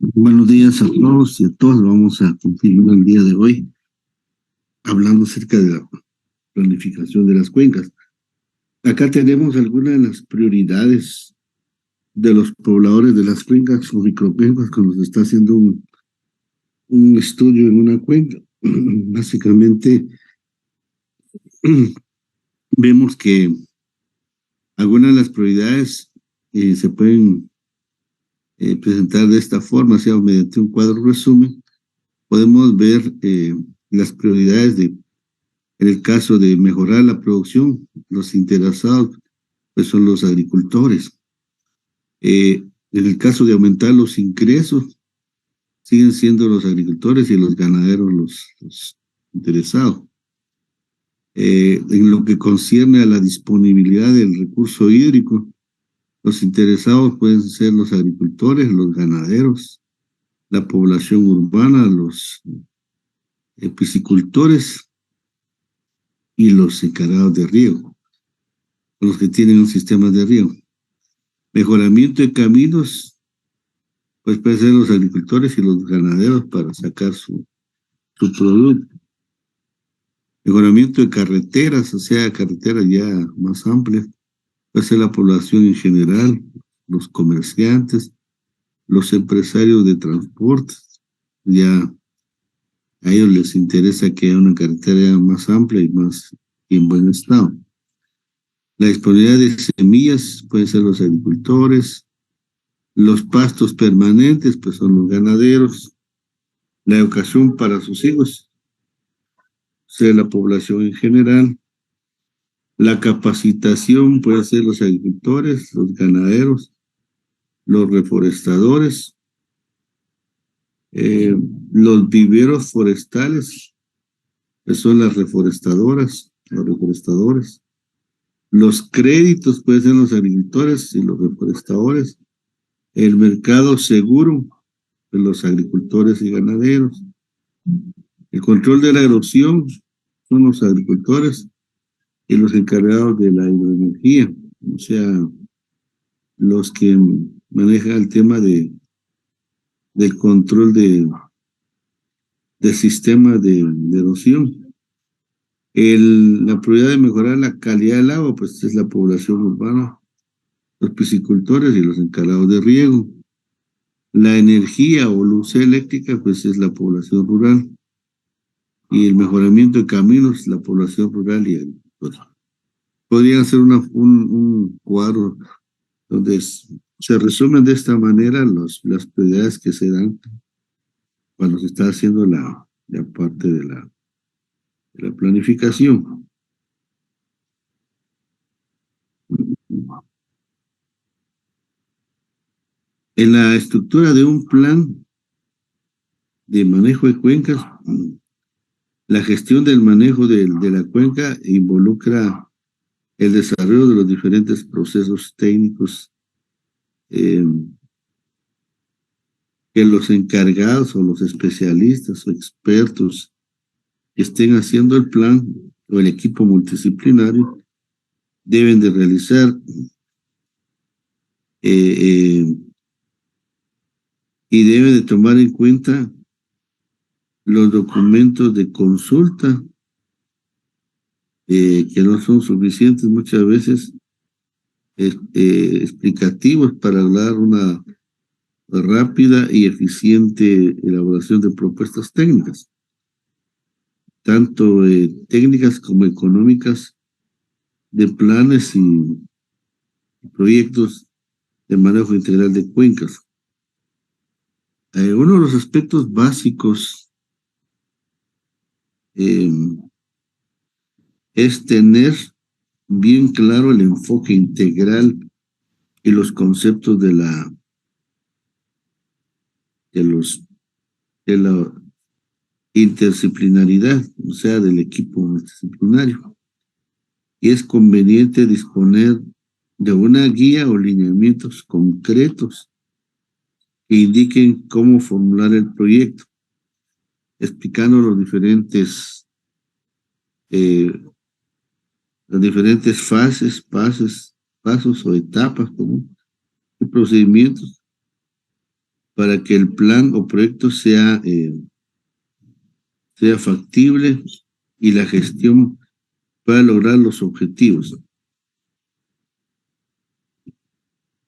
Buenos días a todos y a todas. Vamos a continuar el día de hoy hablando acerca de la planificación de las cuencas. Acá tenemos algunas de las prioridades de los pobladores de las cuencas o microcuencas cuando se está haciendo un estudio en una cuenca. Básicamente, vemos que algunas de las prioridades se pueden presentar de esta forma, sea mediante un cuadro resumen. Podemos ver las prioridades en el caso de mejorar la producción. Los interesados pues son los agricultores. En el caso de aumentar los ingresos, siguen siendo los agricultores y los ganaderos los interesados. En lo que concierne a la disponibilidad del recurso hídrico, los interesados pueden ser los agricultores, los ganaderos, la población urbana, los piscicultores y los encargados de riego, los que tienen un sistema de riego. Mejoramiento de caminos, pues pueden ser los agricultores y los ganaderos para sacar su producto. Mejoramiento de carreteras, o sea, carreteras ya más amplias, puede ser la población en general, los comerciantes, los empresarios de transporte, ya a ellos les interesa que haya una carretera más amplia y en buen estado. La disponibilidad de semillas pueden ser los agricultores, los pastos permanentes, pues son los ganaderos, la educación para sus hijos, o sea, la población en general, la capacitación puede ser los agricultores, los ganaderos, los reforestadores, los viveros forestales, que son las reforestadoras, los reforestadores, los créditos pueden ser los agricultores y los reforestadores, el mercado seguro de los agricultores y ganaderos, el control de la erosión son los agricultores y los encargados de la hidroenergía, o sea, los que manejan el tema del control del sistema de erosión. La prioridad de mejorar la calidad del agua, pues es la población urbana, los piscicultores y los encargados de riego. La energía o luz eléctrica, pues es la población rural. Y el mejoramiento de caminos, la población rural y agricultura. Podría ser un cuadro donde se resumen de esta manera las prioridades que se dan cuando se está haciendo la parte de la planificación. En la estructura de un plan de manejo de cuencas, la gestión del manejo de la cuenca involucra el desarrollo de los diferentes procesos técnicos que los encargados o los especialistas o expertos que estén haciendo el plan o el equipo multidisciplinario deben de realizar y deben de tomar en cuenta los documentos de consulta que no son suficientes muchas veces explicativos para dar una rápida y eficiente elaboración de propuestas técnicas, tanto técnicas como económicas, de planes y proyectos de manejo integral de cuencas. Uno de los aspectos básicos es tener bien claro el enfoque integral y los conceptos de la interdisciplinaridad, o sea, del equipo multidisciplinario. Y es conveniente disponer de una guía o lineamientos concretos que indiquen cómo formular el proyecto, explicando eh, las diferentes fases, pasos o etapas, y procedimientos para que el plan o proyecto sea factible y la gestión pueda lograr los objetivos.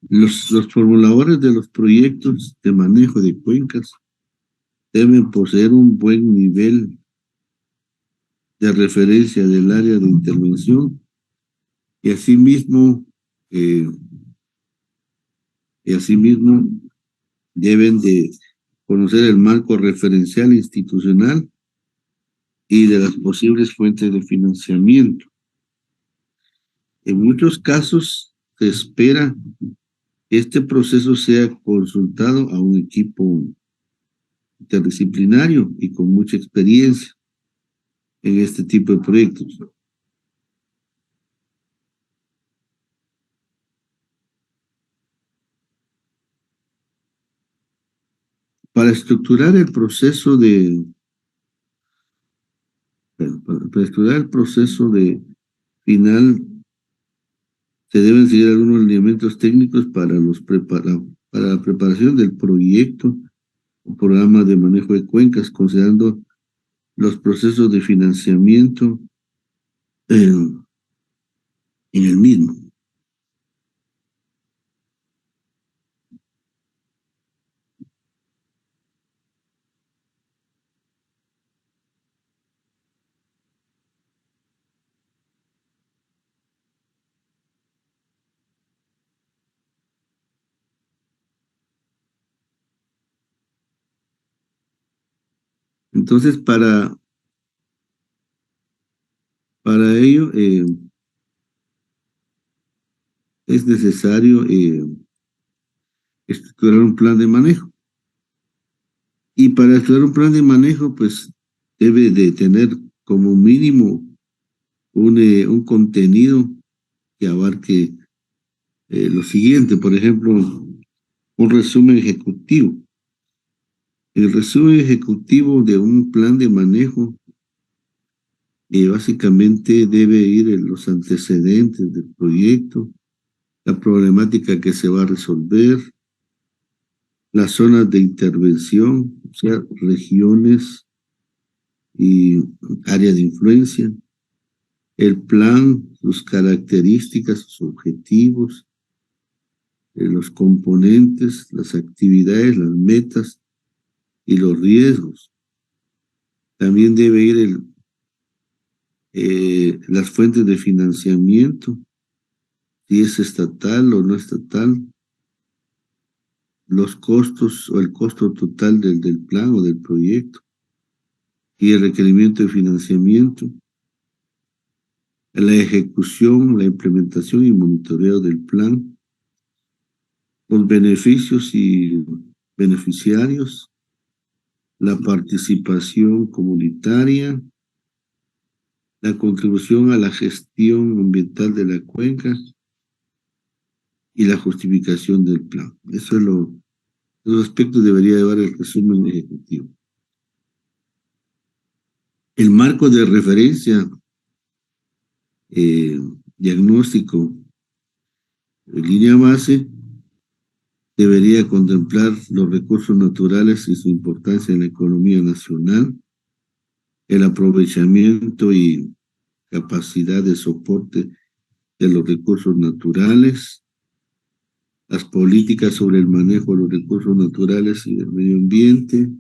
Los formuladores de los proyectos de manejo de cuencas deben poseer un buen nivel de referencia del área de intervención y asimismo, eh, y asimismo deben de conocer el marco referencial institucional y de las posibles fuentes de financiamiento. En muchos casos se espera que este proceso sea consultado a un equipo interdisciplinario y con mucha experiencia en este tipo de proyectos. Para estructurar el proceso para estructurar el proceso de final, se deben seguir algunos lineamientos técnicos para la preparación del proyecto o programa de manejo de cuencas, considerando los procesos de financiamiento en el mismo. Entonces, para ello es necesario estructurar un plan de manejo. Y para estructurar un plan de manejo, pues debe de tener como mínimo un contenido que abarque lo siguiente, por ejemplo, un resumen ejecutivo. El resumen ejecutivo de un plan de manejo básicamente debe ir en los antecedentes del proyecto, la problemática que se va a resolver, las zonas de intervención, o sea, regiones y áreas de influencia, el plan, sus características, sus objetivos, los componentes, las actividades, las metas y los riesgos. También debe ir las fuentes de financiamiento, si es estatal o no estatal, los costos o el costo total del plan o del proyecto y el requerimiento de financiamiento, la ejecución, la implementación y monitoreo del plan, los beneficios y beneficiarios, la participación comunitaria, la contribución a la gestión ambiental de la cuenca y la justificación del plan. Esos aspectos debería llevar el resumen ejecutivo. El marco de referencia, diagnóstico, línea base, debería contemplar los recursos naturales y su importancia en la economía nacional, el aprovechamiento y capacidad de soporte de los recursos naturales, las políticas sobre el manejo de los recursos naturales y del medio ambiente,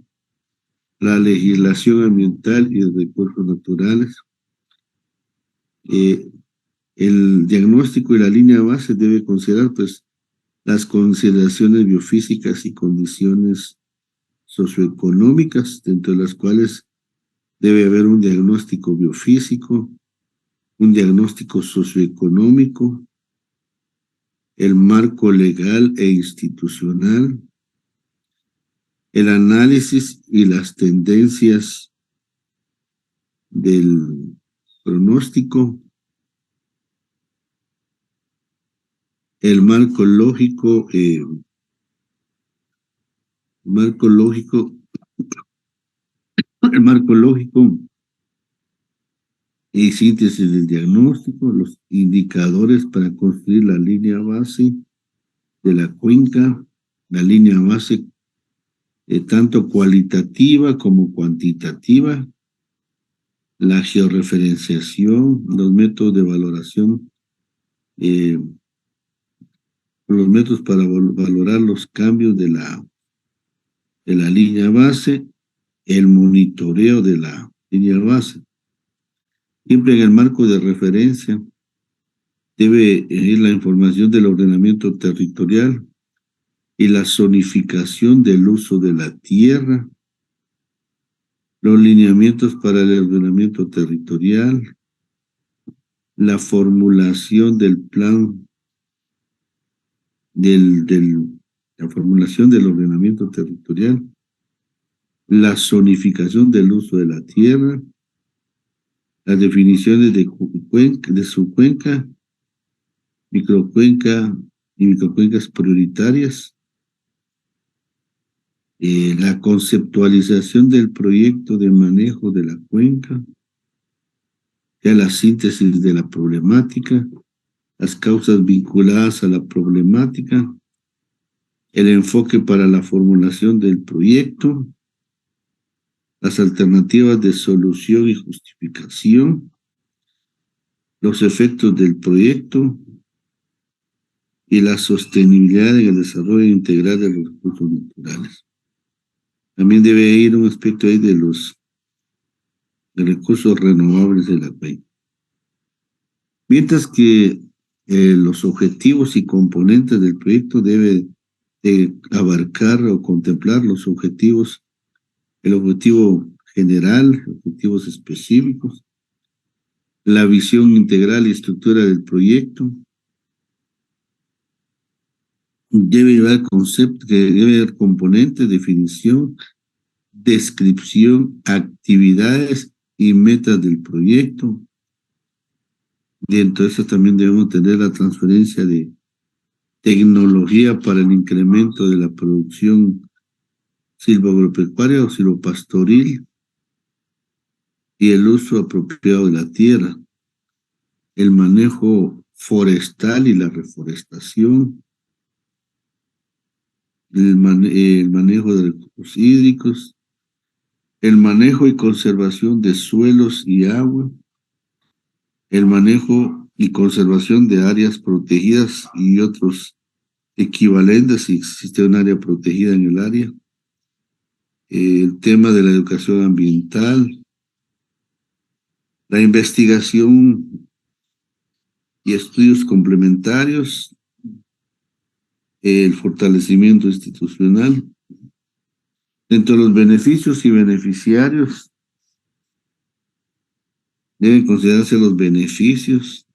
la legislación ambiental y de recursos naturales. El diagnóstico y la línea base debe considerar pues las consideraciones biofísicas y condiciones socioeconómicas, dentro de las cuales debe haber un diagnóstico biofísico, un diagnóstico socioeconómico, el marco legal e institucional, el análisis y las tendencias del pronóstico, el marco lógico, el marco lógico y síntesis del diagnóstico, los indicadores para construir la línea base de la cuenca, la línea base tanto cualitativa como cuantitativa, la georreferenciación, los métodos de valoración, los métodos para valorar los cambios de la línea base, el monitoreo de la línea base. Siempre en el marco de referencia debe ir la información del ordenamiento territorial y la zonificación del uso de la tierra, los lineamientos para el ordenamiento territorial, la formulación del plan la formulación del ordenamiento territorial, la zonificación del uso de la tierra, las definiciones de su cuenca, microcuenca y microcuencas prioritarias, la conceptualización del proyecto de manejo de la cuenca, ya la síntesis de la problemática, las causas vinculadas a la problemática, el enfoque para la formulación del proyecto, las alternativas de solución y justificación, los efectos del proyecto y la sostenibilidad en el desarrollo integral de los recursos naturales. También debe ir un aspecto ahí de los recursos renovables de la cuenca. Mientras que los objetivos y componentes del proyecto debe de abarcar o contemplar los objetivos, el objetivo general, objetivos específicos, la visión integral y estructura del proyecto. Debe llevar concepto, debe haber componentes, definición, descripción, actividades y metas del proyecto. Dentro de eso también debemos tener la transferencia de tecnología para el incremento de la producción silvagropecuaria o silvopastoril y el uso apropiado de la tierra, el manejo forestal y la reforestación, el manejo de recursos hídricos, el manejo y conservación de suelos y agua, el manejo y conservación de áreas protegidas y otros equivalentes si existe un área protegida en el área, el tema de la educación ambiental, la investigación y estudios complementarios, el fortalecimiento institucional. Dentro de los beneficios y beneficiarios, deben considerarse los beneficios,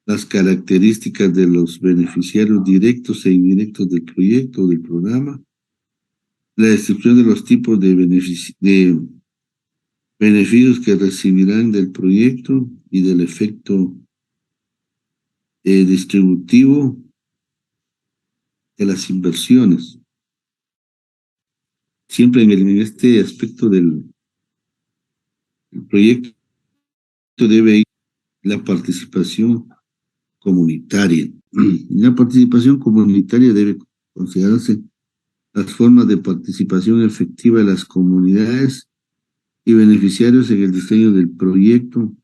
las características de los beneficiarios directos e indirectos del proyecto o del programa, la descripción de los tipos de beneficios que recibirán del proyecto y del efecto distributivo de las inversiones. Siempre en este aspecto del proyecto debe ir la participación comunitaria. La participación comunitaria debe considerarse las formas de participación efectiva de las comunidades y beneficiarios en el diseño del proyecto,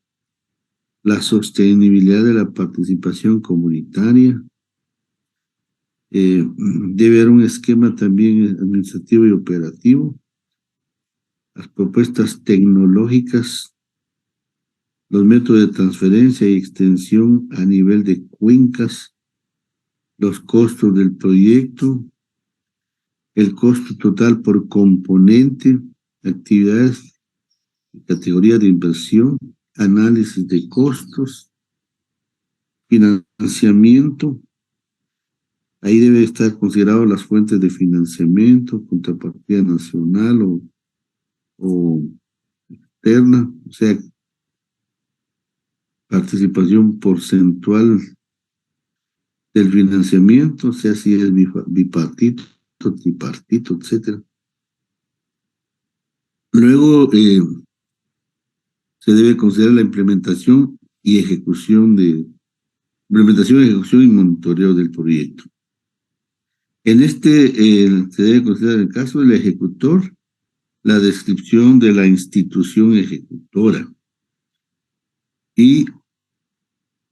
la sostenibilidad de la participación comunitaria. Debe haber un esquema también administrativo y operativo, las propuestas tecnológicas, los métodos de transferencia y extensión a nivel de cuencas, los costos del proyecto, el costo total por componente, actividades y categoría de inversión, análisis de costos, financiamiento. Ahí debe estar considerado las fuentes de financiamiento, contrapartida nacional o externa, o sea, participación porcentual del financiamiento, o sea, si es bipartito, tripartito, etcétera. Luego se debe considerar la implementación y ejecución y monitoreo del proyecto. En este se debe considerar el caso del ejecutor, la descripción de la institución ejecutora y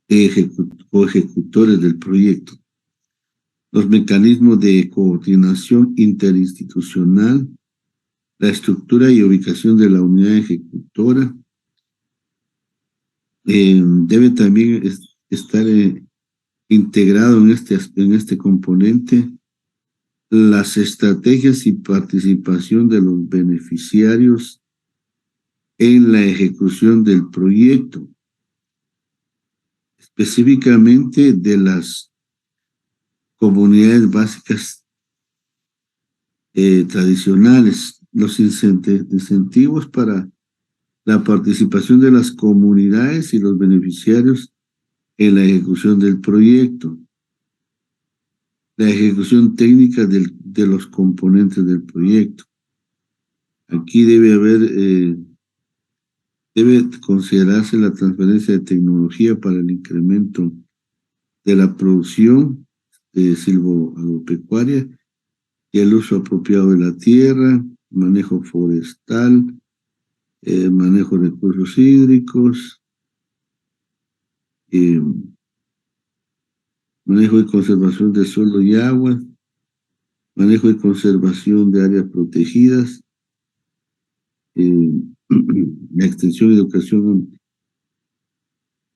ejecutores del proyecto, los mecanismos de coordinación interinstitucional, la estructura y ubicación de la unidad ejecutora. Debe también estar integrado en este componente las estrategias y participación de los beneficiarios en la ejecución del proyecto, específicamente de las comunidades básicas tradicionales, los incentivos para la participación de las comunidades y los beneficiarios en la ejecución del proyecto, la ejecución técnica de los componentes del proyecto. Aquí debe considerarse la transferencia de tecnología para el incremento de la producción silvoagropecuaria y el uso apropiado de la tierra, manejo forestal, manejo de recursos hídricos, manejo y conservación de suelo y agua, manejo y conservación de áreas protegidas, la extensión y educación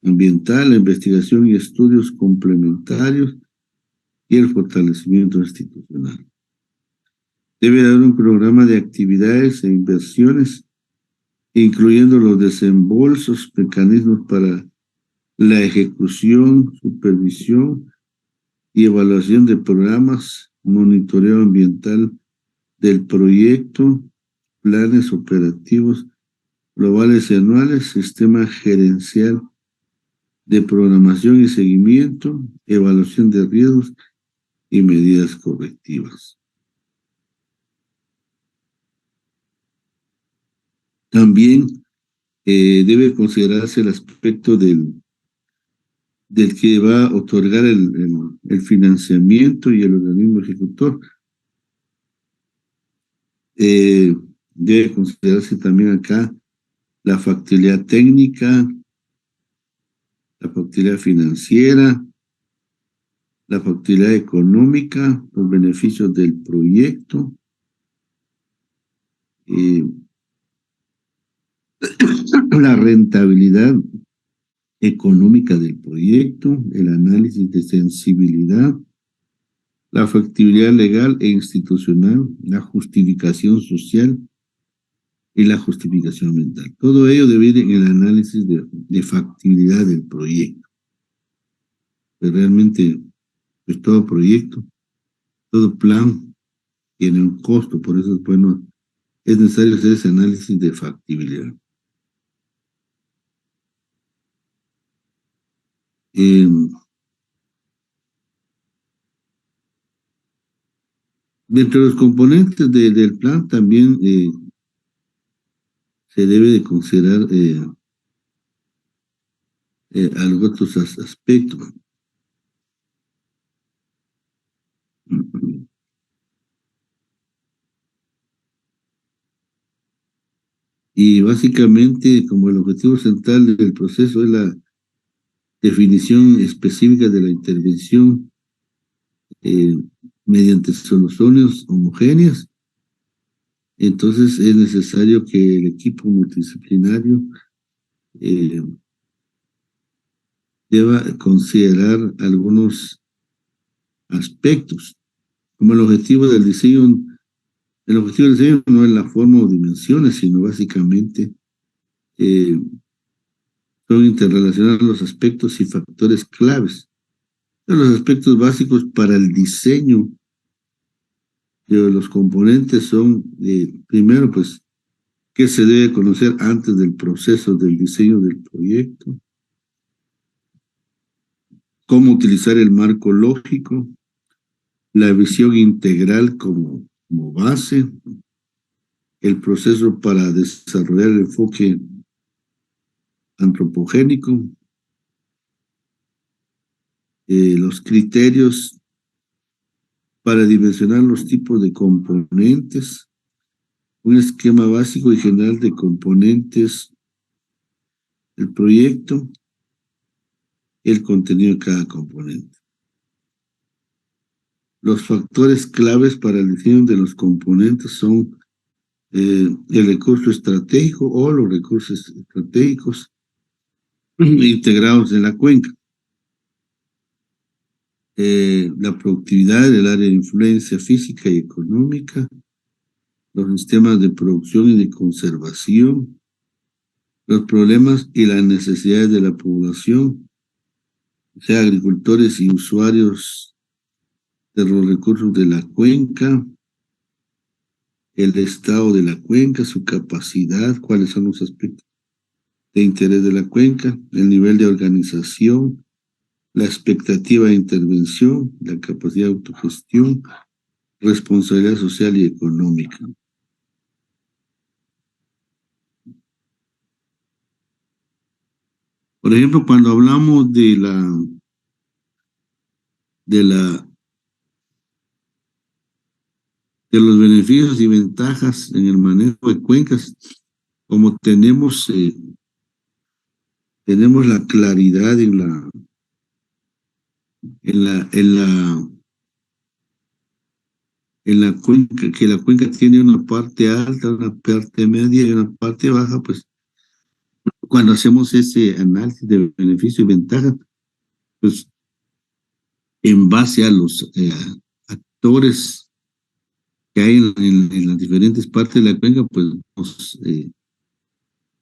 ambiental, la investigación y estudios complementarios y el fortalecimiento institucional. Debe haber un programa de actividades e inversiones, incluyendo los desembolsos, mecanismos para la ejecución, supervisión y evaluación de programas, monitoreo ambiental del proyecto, planes operativos globales y anuales, sistema gerencial de programación y seguimiento, evaluación de riesgos y medidas correctivas. También debe considerarse el aspecto del que va a otorgar el financiamiento y el organismo ejecutor. Debe considerarse también acá la factibilidad técnica, la factibilidad financiera, la factibilidad económica, los beneficios del proyecto, la rentabilidad económica del proyecto, el análisis de sensibilidad, la factibilidad legal e institucional, la justificación social y la justificación ambiental. Todo ello debe ir en el análisis de factibilidad del proyecto. Pues realmente, pues todo proyecto, todo plan tiene un costo, por eso es necesario hacer ese análisis de factibilidad. Dentro de los componentes del plan también se debe de considerar algunos otros aspectos. Y básicamente, como el objetivo central del proceso es la definición específica de la intervención mediante soluciones homogéneas, entonces es necesario que el equipo multidisciplinario deba considerar algunos aspectos, como el objetivo del diseño. El objetivo del diseño no es la forma o dimensiones, sino básicamente son interrelacionados los aspectos y factores claves. Los aspectos básicos para el diseño de los componentes son, primero, pues, qué se debe conocer antes del proceso del diseño del proyecto, cómo utilizar el marco lógico, la visión integral como base, el proceso para desarrollar el enfoque antropogénico, los criterios para dimensionar los tipos de componentes, un esquema básico y general de componentes, el proyecto, el contenido de cada componente. Los factores claves para el diseño de los componentes son el recurso estratégico o los recursos estratégicos integrados en la cuenca. La productividad del área de influencia física y económica, los sistemas de producción y de conservación, los problemas y las necesidades de la población, o sea, agricultores y usuarios de los recursos de la cuenca, el estado de la cuenca, su capacidad, cuáles son los aspectos de interés de la cuenca, el nivel de organización, la expectativa de intervención, la capacidad de autogestión, responsabilidad social y económica. Por ejemplo, cuando hablamos de los beneficios y ventajas en el manejo de cuencas, como tenemos la claridad en la cuenca, que la cuenca tiene una parte alta, una parte media y una parte baja, pues cuando hacemos ese análisis de beneficios y ventajas, pues en base a los actores que hay en las diferentes partes de la cuenca, pues vamos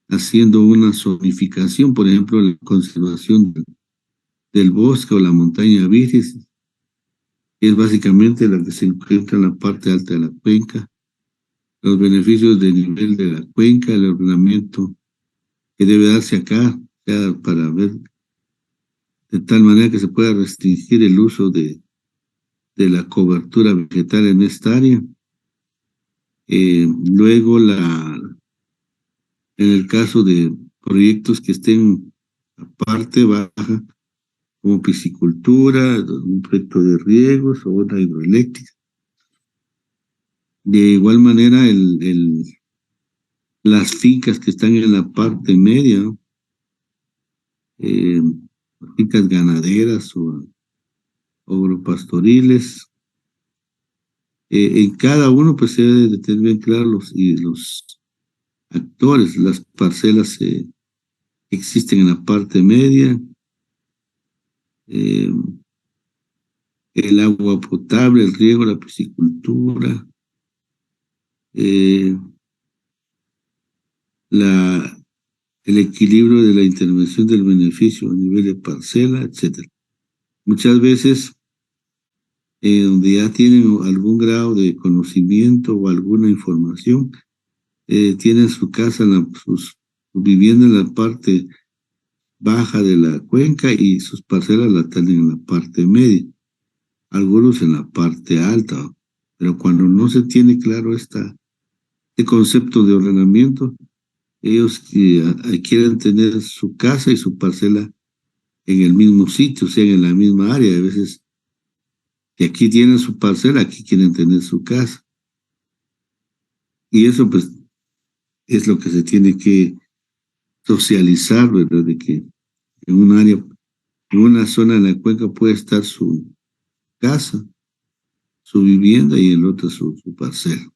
haciendo una zonificación, por ejemplo, la conservación del bosque o la montaña virgen, que es básicamente la que se encuentra en la parte alta de la cuenca, los beneficios del nivel de la cuenca, el ordenamiento que debe darse acá, ya para ver de tal manera que se pueda restringir el uso de la cobertura vegetal en esta área. Luego, en el caso de proyectos que estén a parte baja, como piscicultura, un proyecto de riegos o una hidroeléctrica. De igual manera, las fincas que están en la parte media, eh, fincas ganaderas o agropastoriles, en cada uno pues se debe de tener bien claro los actores, las parcelas existen en la parte media, eh, el agua potable, el riego, la piscicultura, eh, el equilibrio de la intervención del beneficio a nivel de parcela, etcétera. Muchas veces, donde ya tienen algún grado de conocimiento o alguna información, tienen su casa, su vivienda en la parte baja de la cuenca y sus parcelas la tienen en la parte media, algunos en la parte alta, pero cuando no se tiene claro este concepto de ordenamiento, ellos quieren tener su casa y su parcela en el mismo sitio, o sea, en la misma área. A veces que aquí tienen su parcela, aquí quieren tener su casa. Y eso pues es lo que se tiene que socializar, ¿verdad? De que en un área, en una zona de la cuenca puede estar su casa, su vivienda y en otra su parcela.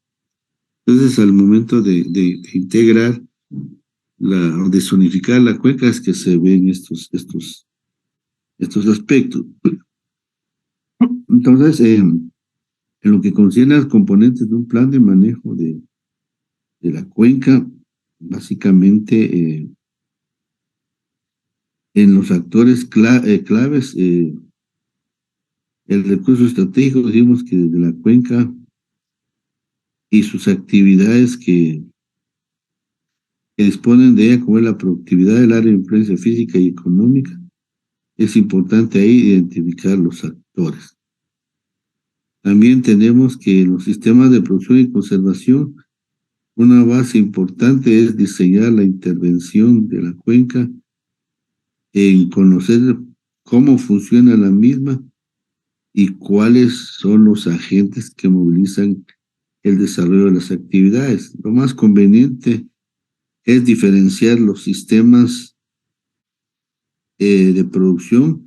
Entonces, al momento de integrar o de zonificar la cuenca es que se ven estos aspectos. Entonces, en lo que concierne a los componentes de un plan de manejo de la cuenca, básicamente En los actores claves, el recurso estratégico, decimos que de la cuenca y sus actividades que disponen de ella, como es la productividad del área de influencia física y económica, es importante ahí identificar los actores. También tenemos que en los sistemas de producción y conservación, una base importante es diseñar la intervención de la cuenca en conocer cómo funciona la misma y cuáles son los agentes que movilizan el desarrollo de las actividades. Lo más conveniente es diferenciar los sistemas de producción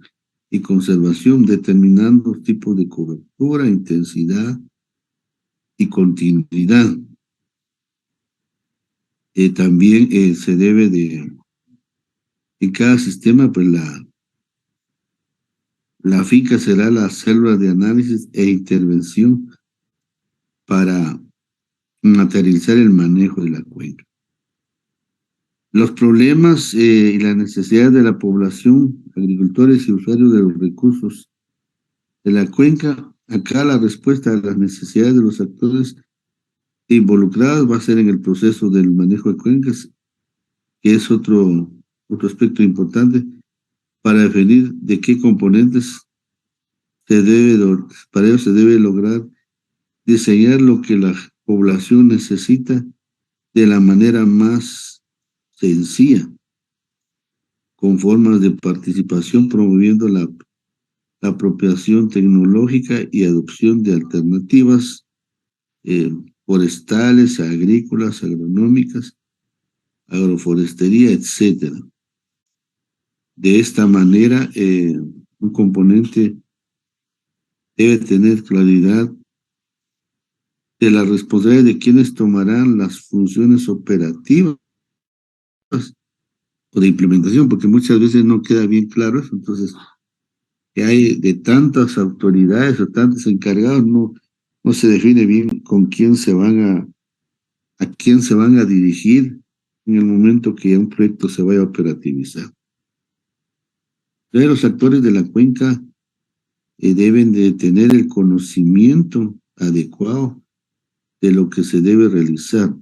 y conservación, determinando tipos de cobertura, intensidad y continuidad. También se debe en cada sistema, pues la finca será la célula de análisis e intervención para materializar el manejo de la cuenca. Los problemas y las necesidades de la población, agricultores y usuarios de los recursos de la cuenca. Acá la respuesta a las necesidades de los actores involucrados va a ser en el proceso del manejo de cuencas, que es otro aspecto importante para definir de qué componentes para ello se debe lograr diseñar lo que la población necesita de la manera más sencilla, con formas de participación, promoviendo la apropiación tecnológica y adopción de alternativas eh, forestales, agrícolas, agronómicas, agroforestería, etcétera. De esta manera, un componente debe tener claridad de la responsabilidad de quienes tomarán las funciones operativas o de implementación, porque muchas veces no queda bien claro eso. Entonces, que hay de tantas autoridades o tantos encargados, no se define bien con quién a quién se van a dirigir en el momento que ya un proyecto se vaya a operativizar. Entonces, los actores de la cuenca deben de tener el conocimiento adecuado de lo que se debe realizar.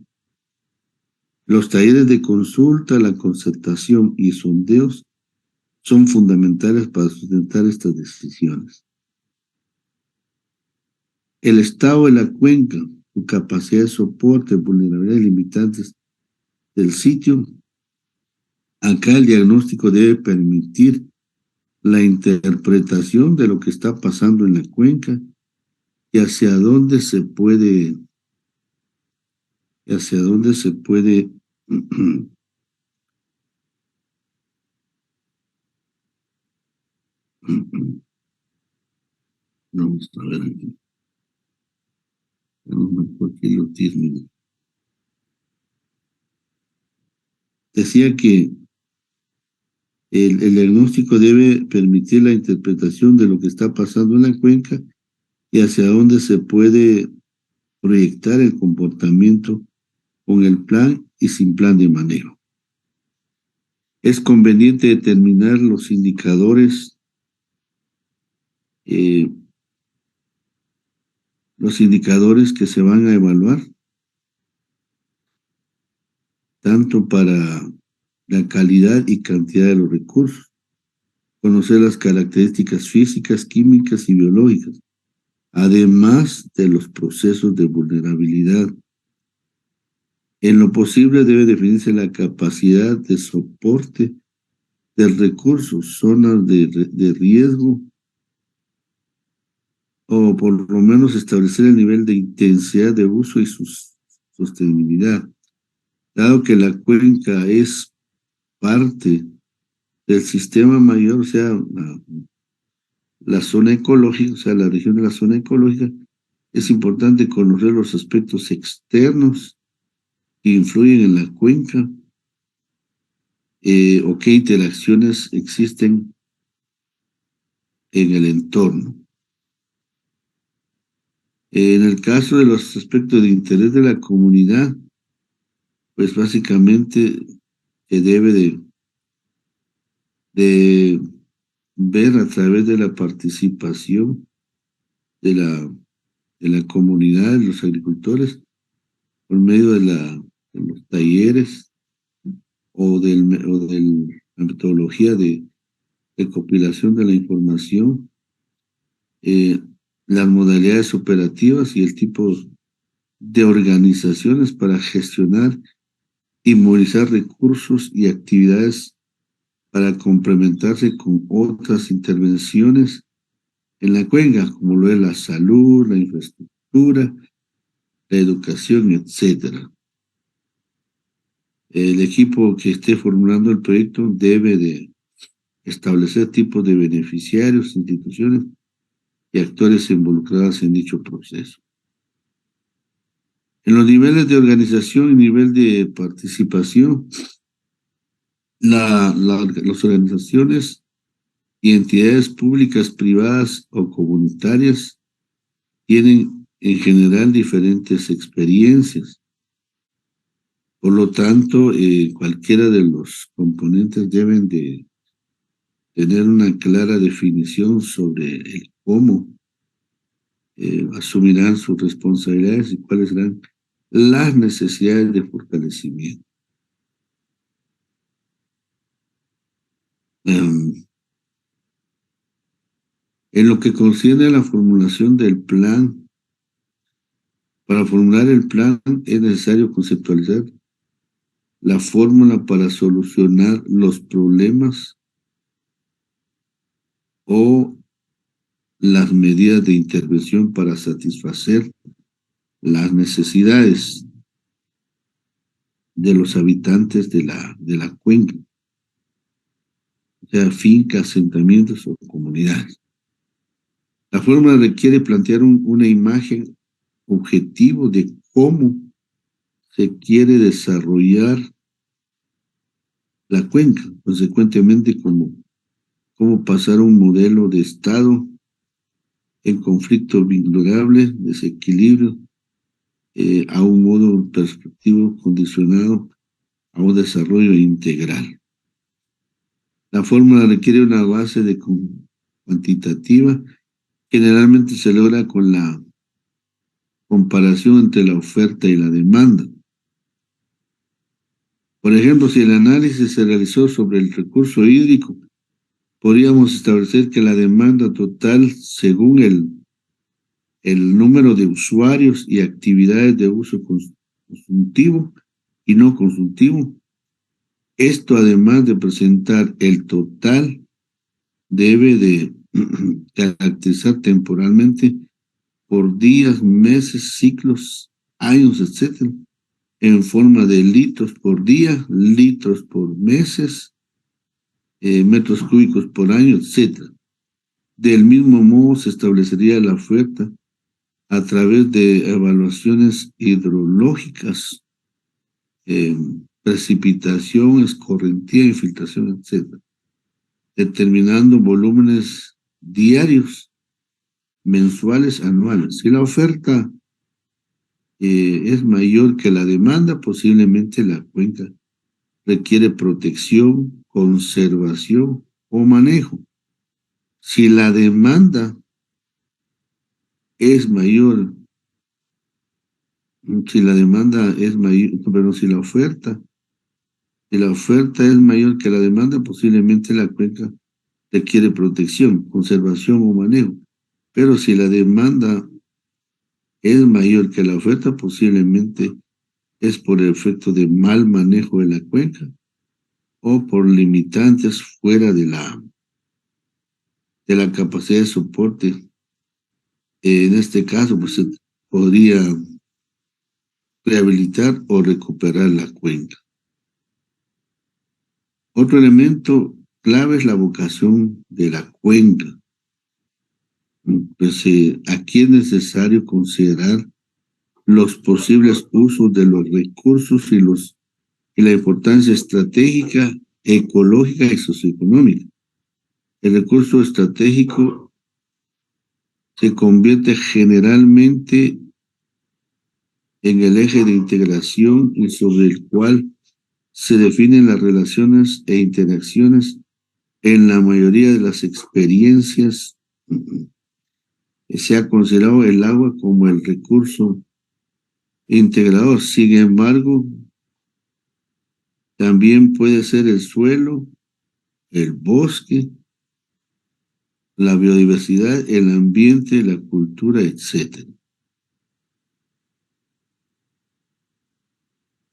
Los talleres de consulta, la concertación y sondeos son fundamentales para sustentar estas decisiones. El estado de la cuenca, su capacidad de soporte, vulnerabilidades limitantes del sitio. Acá el diagnóstico debe permitir la interpretación de lo que está pasando en la cuenca y hacia dónde se puede vamos a ver aquí, aquí lo tiene. Decía que el diagnóstico debe permitir la interpretación de lo que está pasando en la cuenca y hacia dónde se puede proyectar el comportamiento con el plan y sin plan de manejo. Es conveniente determinar los indicadores que se van a evaluar, tanto para la calidad y cantidad de los recursos, conocer las características físicas, químicas y biológicas, además de los procesos de vulnerabilidad. En lo posible debe definirse la capacidad de soporte del recurso, zonas de riesgo, o por lo menos establecer el nivel de intensidad de uso y su sostenibilidad. Dado que la cuenca es parte del sistema mayor, o sea, la zona ecológica, o sea, la región de la zona ecológica, es importante conocer los aspectos externos que influyen en la cuenca o qué interacciones existen en el entorno. En el caso de los aspectos de interés de la comunidad, pues básicamente se debe de ver a través de la participación de la comunidad, de los agricultores, por medio de los talleres o de la metodología de recopilación de la información, eh, las modalidades operativas y el tipo de organizaciones para gestionar y movilizar recursos y actividades para complementarse con otras intervenciones en la cuenca, como lo es la salud, la infraestructura, la educación, etcétera. El equipo que esté formulando el proyecto debe de establecer tipos de beneficiarios, instituciones y actores involucrados en dicho proceso. En los niveles de organización y nivel de participación, las organizaciones y entidades públicas, privadas o comunitarias tienen en general diferentes experiencias. Por lo tanto, cualquiera de los componentes deben de tener una clara definición sobre el cómo asumirán sus responsabilidades y cuáles serán las necesidades de fortalecimiento. En lo que concierne a la formulación del plan, para formular el plan es necesario conceptualizar la fórmula para solucionar los problemas o las medidas de intervención para satisfacer las necesidades de los habitantes de la cuenca, o sea, fincas, asentamientos o comunidades. La fórmula requiere plantear una imagen objetivo de cómo se quiere desarrollar la cuenca, consecuentemente cómo pasar a un modelo de Estado en conflicto vulnerable, desequilibrio, a un modo perspectivo condicionado a un desarrollo integral. La fórmula requiere una base cuantitativa, generalmente se logra con la comparación entre la oferta y la demanda. Por ejemplo, si el análisis se realizó sobre el recurso hídrico, podríamos establecer que la demanda total, según el número de usuarios y actividades de uso consultivo y no consultivo, esto además de presentar el total, debe de caracterizar temporalmente por días, meses, ciclos, años, etcétera, en forma de litros por día, litros por meses, metros cúbicos por año, etcétera. Del mismo modo se establecería la oferta a través de evaluaciones hidrológicas, precipitación, escorrentía, infiltración, etcétera, determinando volúmenes diarios, mensuales, anuales. Si la oferta es mayor que la demanda, posiblemente la cuenca requiere protección, conservación o manejo. Si la demanda es mayor, si la demanda es mayor, pero si la oferta es mayor que la demanda, posiblemente la cuenca requiere protección, conservación o manejo. Pero si la demanda es mayor que la oferta, posiblemente es por el efecto de mal manejo de la cuenca o por limitantes fuera de la capacidad de soporte. En este caso, pues se podría rehabilitar o recuperar la cuenca. Otro elemento clave es la vocación de la cuenca. Pues aquí es necesario considerar los posibles usos de los recursos y la importancia estratégica, ecológica y socioeconómica. El recurso estratégico se convierte generalmente en el eje de integración y sobre el cual se definen las relaciones e interacciones En la mayoría de las experiencias se ha considerado el agua como el recurso integrador. Sin embargo, también puede ser el suelo, el bosque, la biodiversidad, el ambiente, la cultura, etcétera.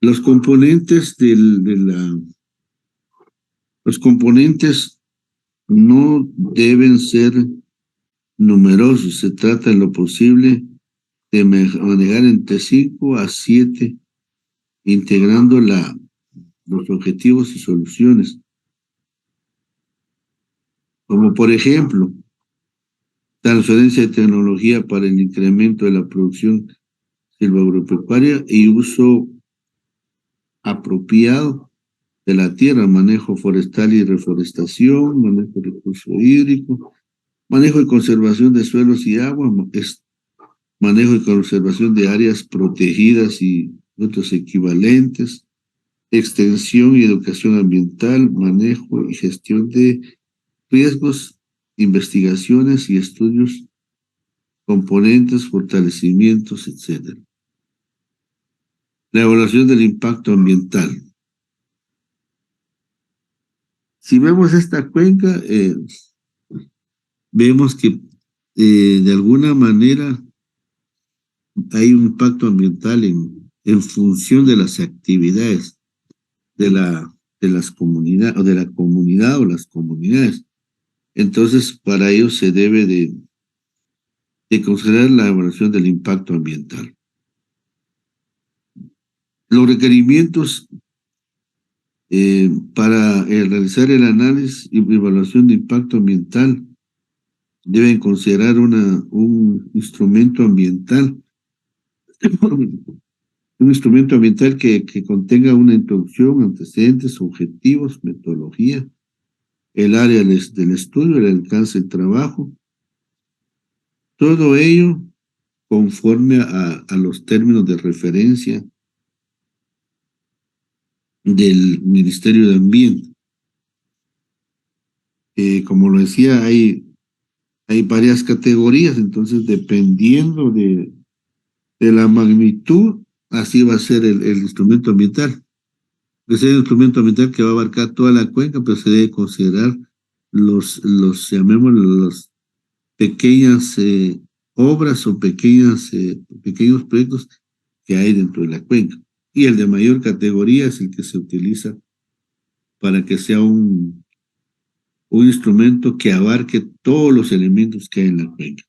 Los componentes los componentes no deben ser numerosos. Se trata en lo posible de manejar entre 5 a 7, integrando los objetivos y soluciones. Como por ejemplo, transferencia de tecnología para el incremento de la producción silvagropecuaria y uso apropiado de la tierra, manejo forestal y reforestación, manejo de recurso hídrico, manejo y conservación de suelos y agua, manejo y conservación de áreas protegidas y otros equivalentes, extensión y educación ambiental, manejo y gestión de riesgos, investigaciones y estudios, componentes, fortalecimientos, etcétera. La evaluación del impacto ambiental. Si vemos esta cuenca, vemos que de alguna manera hay un impacto ambiental en función de las actividades de las comunidades o de la comunidad o las comunidades. Entonces, para ello se debe de considerar la evaluación del impacto ambiental. Los requerimientos para realizar el análisis y evaluación de impacto ambiental deben considerar un instrumento ambiental, un instrumento ambiental que contenga una introducción, antecedentes, objetivos, metodología, el área del estudio, el alcance del trabajo, todo ello conforme a los términos de referencia del Ministerio de Ambiente. Como lo decía, hay varias categorías, entonces dependiendo de la magnitud, así va a ser el instrumento ambiental. Es un instrumento ambiental que va a abarcar toda la cuenca, pero se debe considerar llamémoslo, las pequeñas obras o pequeños proyectos que hay dentro de la cuenca. Y el de mayor categoría es el que se utiliza para que sea un instrumento que abarque todos los elementos que hay en la cuenca.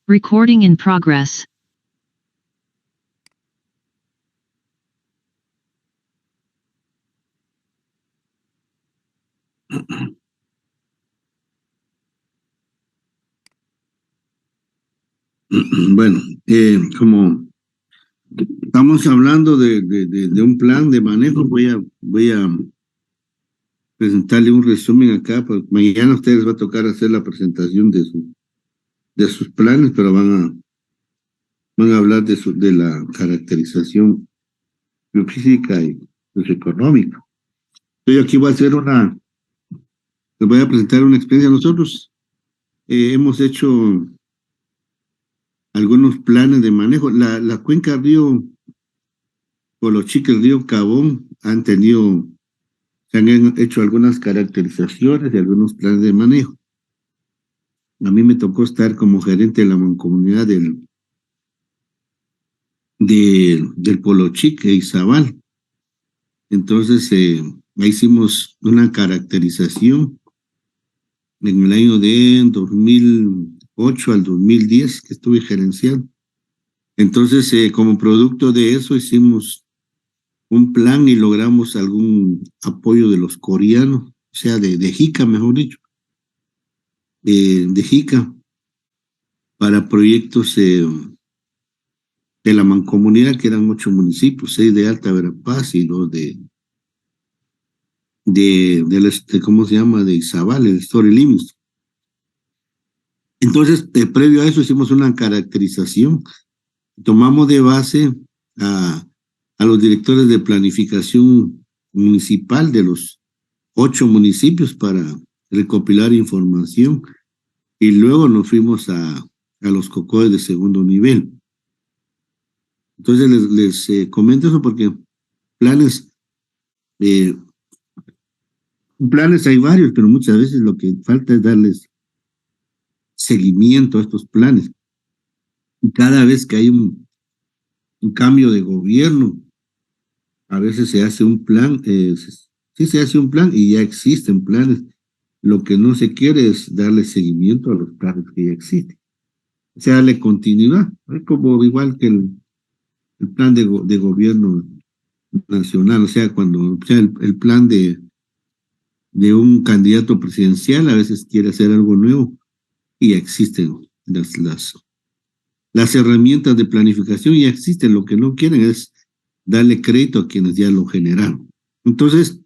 Recording in progress. Bueno, como estamos hablando de un plan de manejo, voy a presentarle un resumen acá, porque mañana a ustedes les va a tocar hacer la presentación de sus planes, pero van a hablar de la caracterización biofísica y socioeconómica. Yo aquí voy a hacer les voy a presentar una experiencia. Nosotros hemos hecho algunos planes de manejo. La cuenca río Polochic, el río Cabón, se han hecho algunas caracterizaciones y algunos planes de manejo. A mí me tocó estar como gerente de la mancomunidad del Polochic e Izabal. Entonces, ahí hicimos una caracterización en el año de 2008 al 2010, que estuve gerenciando. Entonces, como producto de eso, hicimos un plan y logramos algún apoyo de los coreanos, o sea, de JICA, mejor dicho, de JICA, para proyectos de la mancomunidad, que eran 8 municipios, 6 de Alta Verapaz y 2 ¿cómo se llama? De Izabal, el Story Limits. Entonces, previo a eso hicimos una caracterización. Tomamos de base a los directores de planificación municipal de los 8 municipios para recopilar información y luego nos fuimos a los COCODES de segundo nivel. Entonces les comento eso porque planes hay varios, pero muchas veces lo que falta es darles seguimiento a estos planes. Cada vez que hay un cambio de gobierno, a veces se hace un plan, sí se hace un plan y ya existen planes. Lo que no se quiere es darle seguimiento a los planes que ya existen. O sea, darle continuidad. Es como igual que el plan de gobierno nacional, o sea, el plan de un candidato presidencial a veces quiere hacer algo nuevo y ya existen las herramientas de planificación, ya existen. Lo que no quieren es darle crédito a quienes ya lo generaron. Entonces,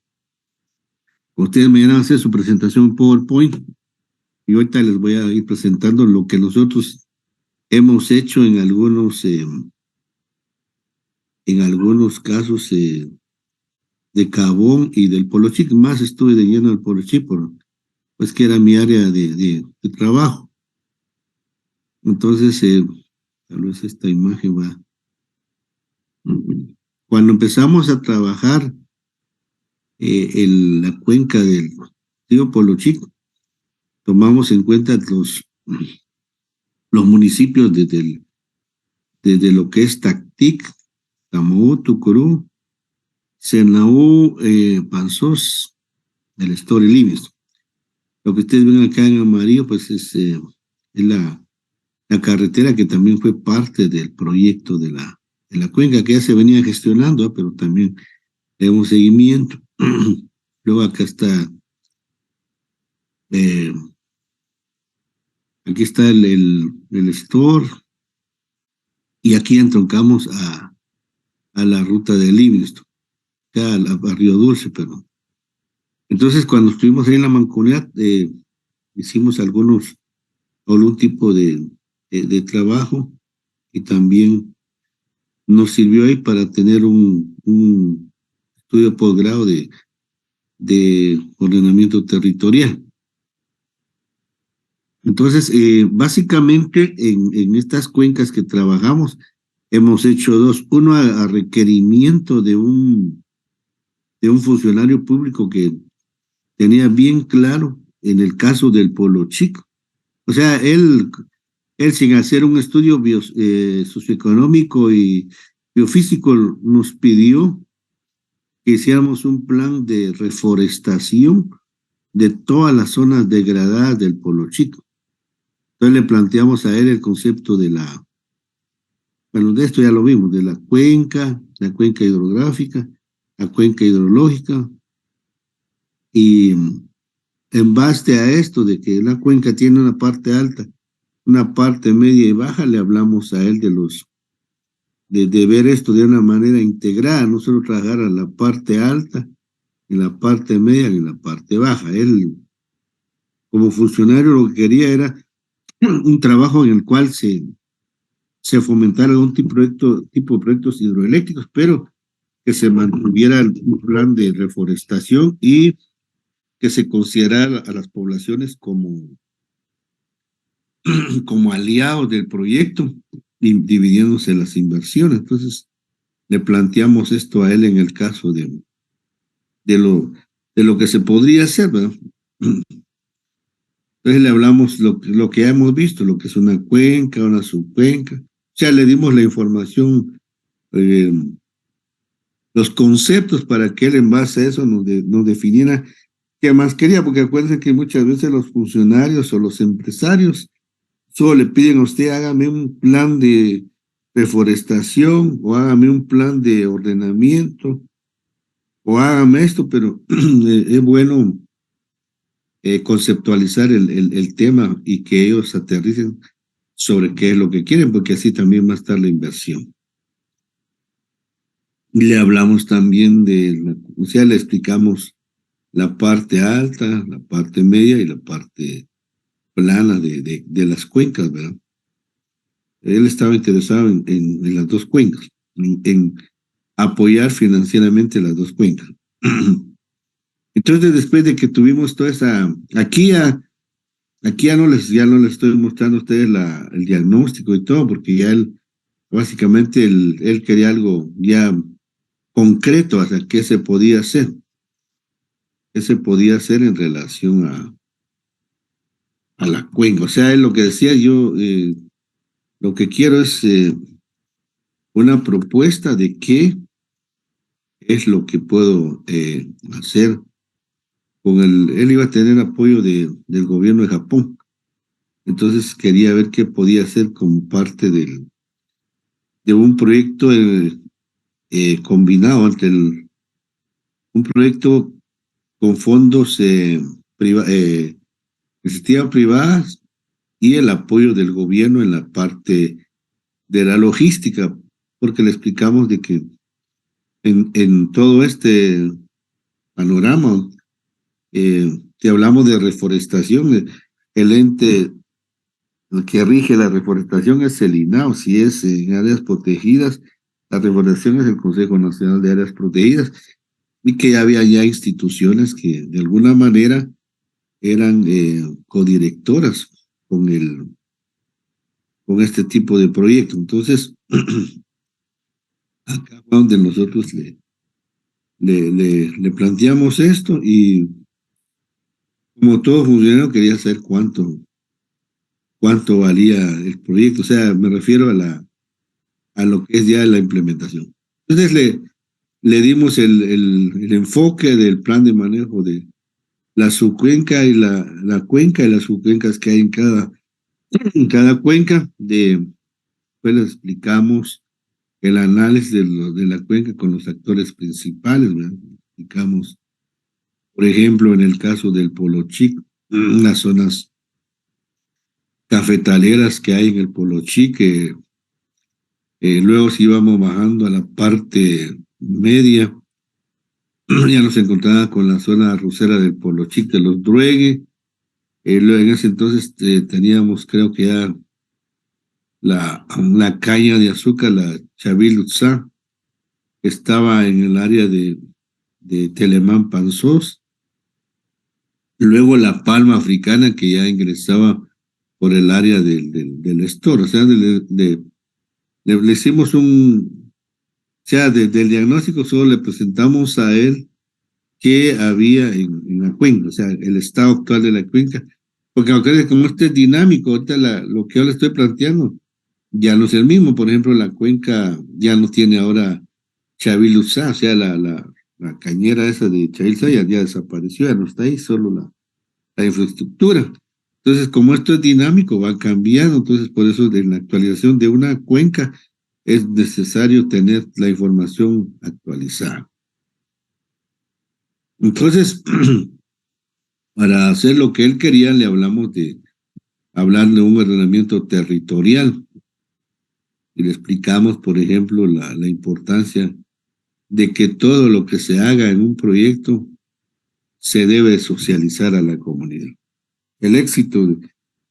ustedes me van a hacer su presentación en PowerPoint y ahorita les voy a ir presentando lo que nosotros hemos hecho en algunos casos de Cabón y del Polochic. Más estuve de lleno del Polochic, pues que era mi área de trabajo. Entonces, tal vez esta imagen va. Cuando empezamos a trabajar en la cuenca del río Polochic, tomamos en cuenta los municipios desde lo que es Tactic, Tamoú, Tucurú, Senaú, Panzós, el Story Limits. Lo que ustedes ven acá en amarillo, pues es la carretera que también fue parte del proyecto de la cuenca, que ya se venía gestionando, pero también le damos seguimiento. Luego acá está, aquí está el store, y aquí entroncamos a la ruta de Livingston, acá a Río Dulce, perdón. Entonces, cuando estuvimos ahí en la mancomunidad, hicimos algún tipo de trabajo, y también nos sirvió ahí para tener un estudio posgrado de ordenamiento territorial. Entonces, básicamente en estas cuencas que trabajamos, hemos hecho dos. Uno a requerimiento de un funcionario público que tenía bien claro en el caso del Polochic. O sea, él sin hacer un estudio socioeconómico y biofísico, nos pidió que hiciéramos un plan de reforestación de todas las zonas degradadas del Polochic. Entonces le planteamos a él el concepto de bueno, de esto ya lo vimos, de la cuenca hidrográfica, la cuenca hidrológica, y en base a esto de que la cuenca tiene una parte alta, una parte media y baja, le hablamos a él de ver esto de una manera integrada, no solo trabajar a la parte alta, en la parte media y en la parte baja. Él, como funcionario, lo que quería era un trabajo en el cual se fomentara algún tipo de proyectos hidroeléctricos, pero que se mantuviera un plan de reforestación y que se considerara a las poblaciones como aliados del proyecto, dividiéndose las inversiones. Entonces, le planteamos esto a él en el caso de lo, de lo que se podría hacer, ¿verdad? Entonces le hablamos lo que ya hemos visto, lo que es una cuenca, una subcuenca. O sea, le dimos la información, eh, los conceptos para que él en base a eso nos definiera qué más quería, porque acuérdense que muchas veces los funcionarios o los empresarios solo le piden a usted, hágame un plan de reforestación o hágame un plan de ordenamiento o hágame esto, pero es bueno conceptualizar el tema y que ellos aterricen sobre qué es lo que quieren, porque así también va a estar la inversión. Le hablamos también o sea, le explicamos la parte alta, la parte media y la parte plana de las cuencas, ¿verdad? Él estaba interesado en las dos cuencas, en apoyar financieramente las dos cuencas. Entonces, después de que tuvimos toda esa, aquí ya no les estoy mostrando a ustedes el diagnóstico y todo, porque ya él, básicamente, él quería algo ya concreto hasta qué se podía hacer en relación a la cuenca. O sea, él lo que decía yo, lo que quiero es una propuesta de qué es lo que puedo hacer él iba a tener apoyo del gobierno de Japón. Entonces quería ver qué podía hacer como parte de un proyecto combinado entre un proyecto con fondos iniciativas privadas y el apoyo del gobierno en la parte de la logística, porque le explicamos de que en todo este panorama, que hablamos de reforestación, el ente que rige la reforestación es el INAO, si es en áreas protegidas, la reforestación es el Consejo Nacional de Áreas Protegidas, y que ya había ya instituciones que de alguna manera eran codirectoras con este tipo de proyectos. Entonces, acá fue donde nosotros le planteamos esto y como todo funcionario quería saber cuánto valía el proyecto, o sea, me refiero a lo que es ya la implementación. Entonces le dimos el enfoque del plan de manejo de la subcuenca y la cuenca y las subcuencas que hay en cada cuenca. Pues le explicamos el análisis de la cuenca con los actores principales, ¿verdad? Explicamos, por ejemplo, en el caso del Polo Chico, las zonas cafetaleras que hay en el Polo Chico, luego si íbamos bajando a la parte media, ya nos encontraba con la zona arrocera del Polo Chic de los Druegue. Luego en ese entonces teníamos, creo que ya la caña de azúcar, la Chavín-Luzá, que estaba en el área de Telemán Panzós. Luego la palma africana, que ya ingresaba por el área del Estor. O sea, le hicimos o sea, del diagnóstico solo le presentamos a él qué había en la cuenca, o sea, el estado actual de la cuenca. Porque aunque como este es dinámico, ahorita lo que yo le estoy planteando ya no es el mismo. Por ejemplo, la cuenca ya no tiene ahora Chaviluzá, o sea, la cañera esa de Chaviluzá ya desapareció, ya no está ahí, solo la infraestructura. Entonces, como esto es dinámico, va cambiando, entonces por eso en la actualización de una cuenca es necesario tener la información actualizada. Entonces, para hacer lo que él quería, le hablamos de hablar de un ordenamiento territorial y le explicamos, por ejemplo, la importancia de que todo lo que se haga en un proyecto se debe socializar a la comunidad. El éxito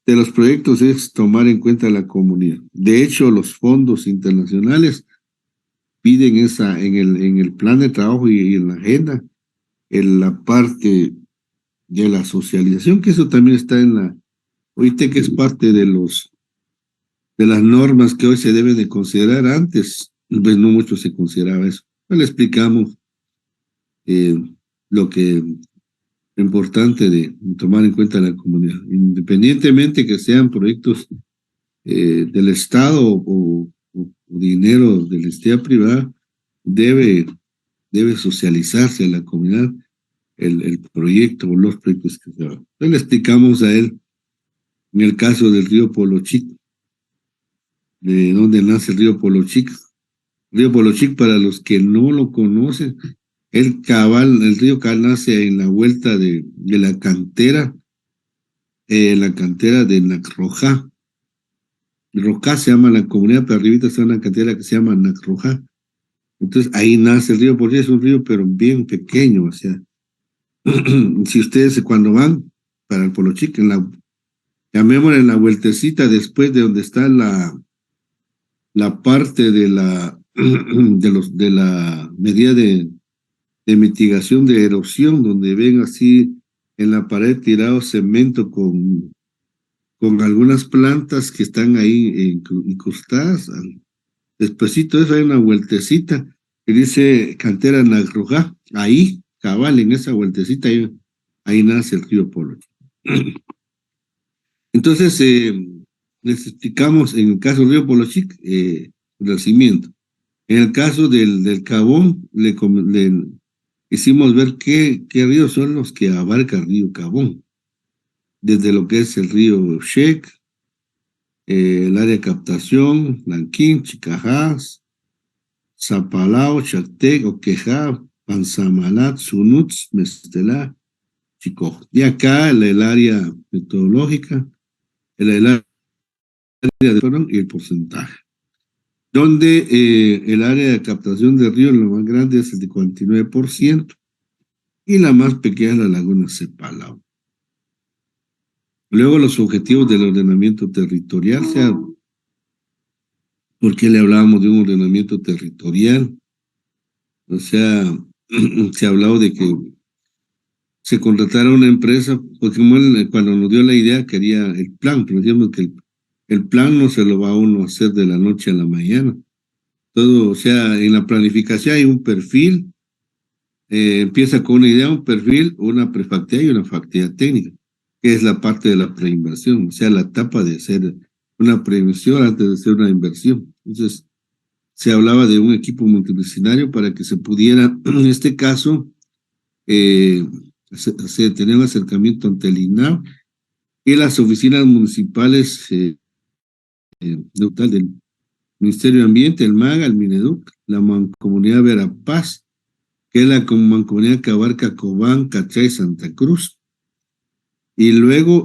de los proyectos es tomar en cuenta a la comunidad. De hecho, los fondos internacionales piden en el plan de trabajo y en la agenda, en la parte de la socialización, que eso también está en la, ahorita que es parte de las normas que hoy se deben de considerar. Antes, pues no mucho se consideraba eso. Le explicamos eh, lo que importante de tomar en cuenta la comunidad, independientemente que sean proyectos del Estado o dinero de la entidad privada, debe, debe socializarse a la comunidad el proyecto o los proyectos que se van. Entonces le explicamos a él, en el caso del río Polo Chico, de dónde nace el río Polo Chico. El río Polo Chico, para los que no lo conocen, el río Cabal nace en la vuelta de la cantera de Nacrojá. Rocá se llama la comunidad, pero arribita está una cantera que se llama Nacrojá. Entonces ahí nace el río, porque es un río, pero bien pequeño. O sea, si ustedes cuando van para el Polo Chico, llamémosle la vueltecita después de donde está la parte de la medida de mitigación de erosión, donde ven así en la pared tirado cemento con algunas plantas que están ahí incrustadas. Despuésito de eso hay una vueltecita que dice Cantera Nagrojá. Ahí, cabal, en esa vueltecita, ahí nace el río Polo. Entonces, les explicamos en el caso del río Polo Chic, el nacimiento. En el caso del Cabón, le hicimos ver qué ríos son los que abarca el río Cabón, desde lo que es el río Sheck, el área de captación, Lanquín, Chicajás, Zapalao, Chactec, Oquejá, Panzamalat, Sunuts, Mestelá, Chico. Y acá el área metodológica, el área de y el porcentaje. Donde el área de captación de río, lo más grande es el de 49%, y la más pequeña es la laguna Cepalao. Luego los objetivos del ordenamiento territorial, ¿por qué le hablábamos de un ordenamiento territorial? O sea, se ha hablado de que se contratara una empresa, porque cuando nos dio la idea quería el plan, pero decíamos que el plan no se lo va a uno a hacer de la noche a la mañana. Todo, o sea, en la planificación hay un perfil, empieza con una idea, un perfil, una prefactividad y una factibilidad técnica, que es la parte de la preinversión, o sea, la etapa de hacer una preinversión antes de hacer una inversión. Entonces, se hablaba de un equipo multidisciplinario para que se pudiera, en este caso, tener un acercamiento ante el INAH y las oficinas municipales del Ministerio de Ambiente, el MAGA, el MINEDUC, la Mancomunidad Verapaz, que es la mancomunidad que abarca Cobán, Cachay, Santa Cruz, y luego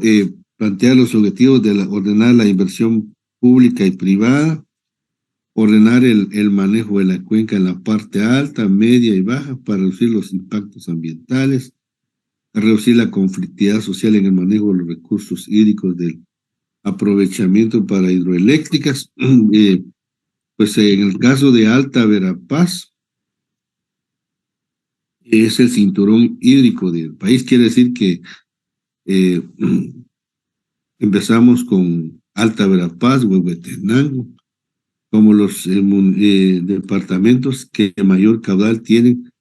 plantear los objetivos de ordenar la inversión pública y privada, ordenar el manejo de la cuenca en la parte alta, media y baja para reducir los impactos ambientales, reducir la conflictividad social en el manejo de los recursos hídricos del aprovechamiento para hidroeléctricas. Pues en el caso de Alta Verapaz, es el cinturón hídrico del país. Quiere decir que eh, empezamos con Alta Verapaz, Huehuetenango, como los departamentos que mayor caudal tienen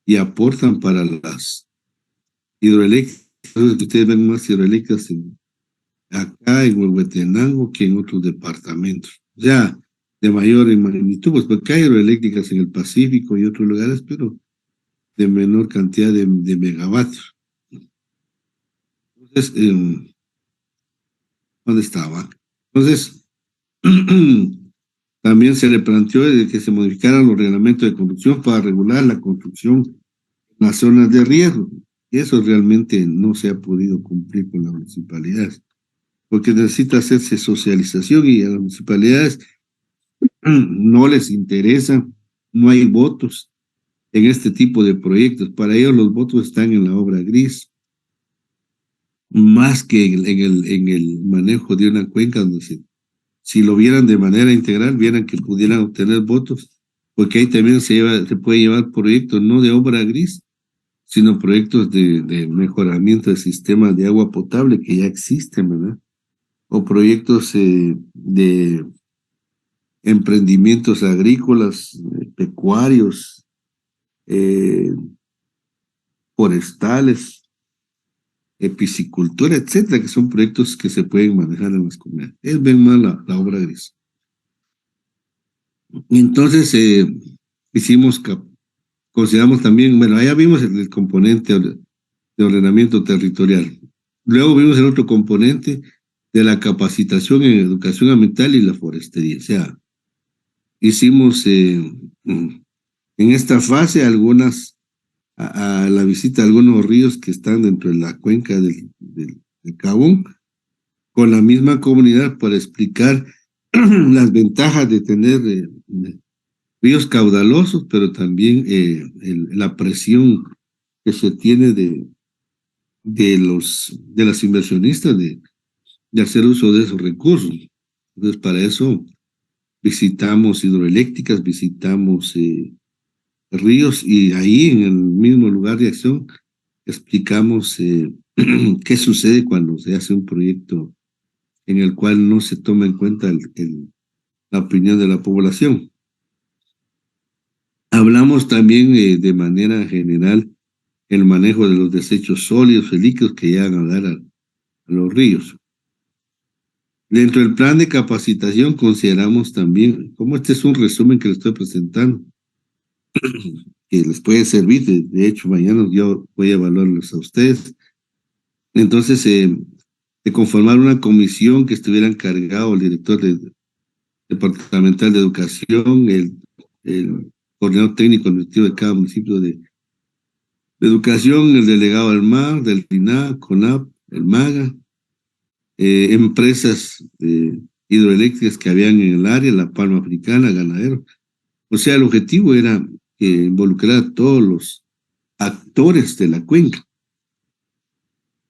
y aportan para las hidroeléctricas. Ustedes ven más hidroeléctricas acá en Huehuetenango que en otros departamentos. Ya de mayor magnitud, pues porque hay hidroeléctricas en el Pacífico y otros lugares, pero de menor cantidad de megavatios. Entonces, donde estaba. Entonces, también se le planteó de que se modificaran los reglamentos de construcción para regular la construcción en las zonas de riesgo. Y eso realmente no se ha podido cumplir con las municipalidades, porque necesita hacerse socialización y a las municipalidades no les interesa, no hay votos en este tipo de proyectos. Para ellos los votos están en la obra gris, más que en el manejo de una cuenca donde si lo vieran de manera integral, vieran que pudieran obtener votos, porque ahí también se puede llevar proyectos no de obra gris, sino proyectos de mejoramiento del sistema de agua potable que ya existen, ¿verdad? O proyectos de emprendimientos agrícolas, pecuarios, eh, forestales, piscicultura, etcétera, que son proyectos que se pueden manejar en las comunidades. Es ven más la obra gris. Entonces, hicimos, consideramos también, bueno, allá vimos el componente de ordenamiento territorial. Luego vimos el otro componente de la capacitación en educación ambiental y la forestería. O sea, hicimos en esta fase a la visita a algunos ríos que están dentro de la cuenca del Cabón, con la misma comunidad para explicar las ventajas de tener ríos caudalosos, pero también la presión que se tiene de las inversionistas de hacer uso de esos recursos. Entonces, para eso visitamos hidroeléctricas, visitamos ríos y ahí en el mismo lugar de acción explicamos qué sucede cuando se hace un proyecto en el cual no se toma en cuenta la opinión de la población. Hablamos también de manera general el manejo de los desechos sólidos y líquidos que llegan a dar a los ríos. Dentro del plan de capacitación consideramos también, como este es un resumen que les estoy presentando, que les puede servir, de hecho mañana yo voy a evaluarlos a ustedes. Entonces, de conformar una comisión que estuviera encargado el director departamental de educación, el coordinador técnico administrativo de cada municipio de educación, el delegado del MAR, del INAH, CONAP, el MAGA, empresas hidroeléctricas que habían en el área, la Palma Africana, ganaderos. O sea, el objetivo era involucrar a todos los actores de la cuenca.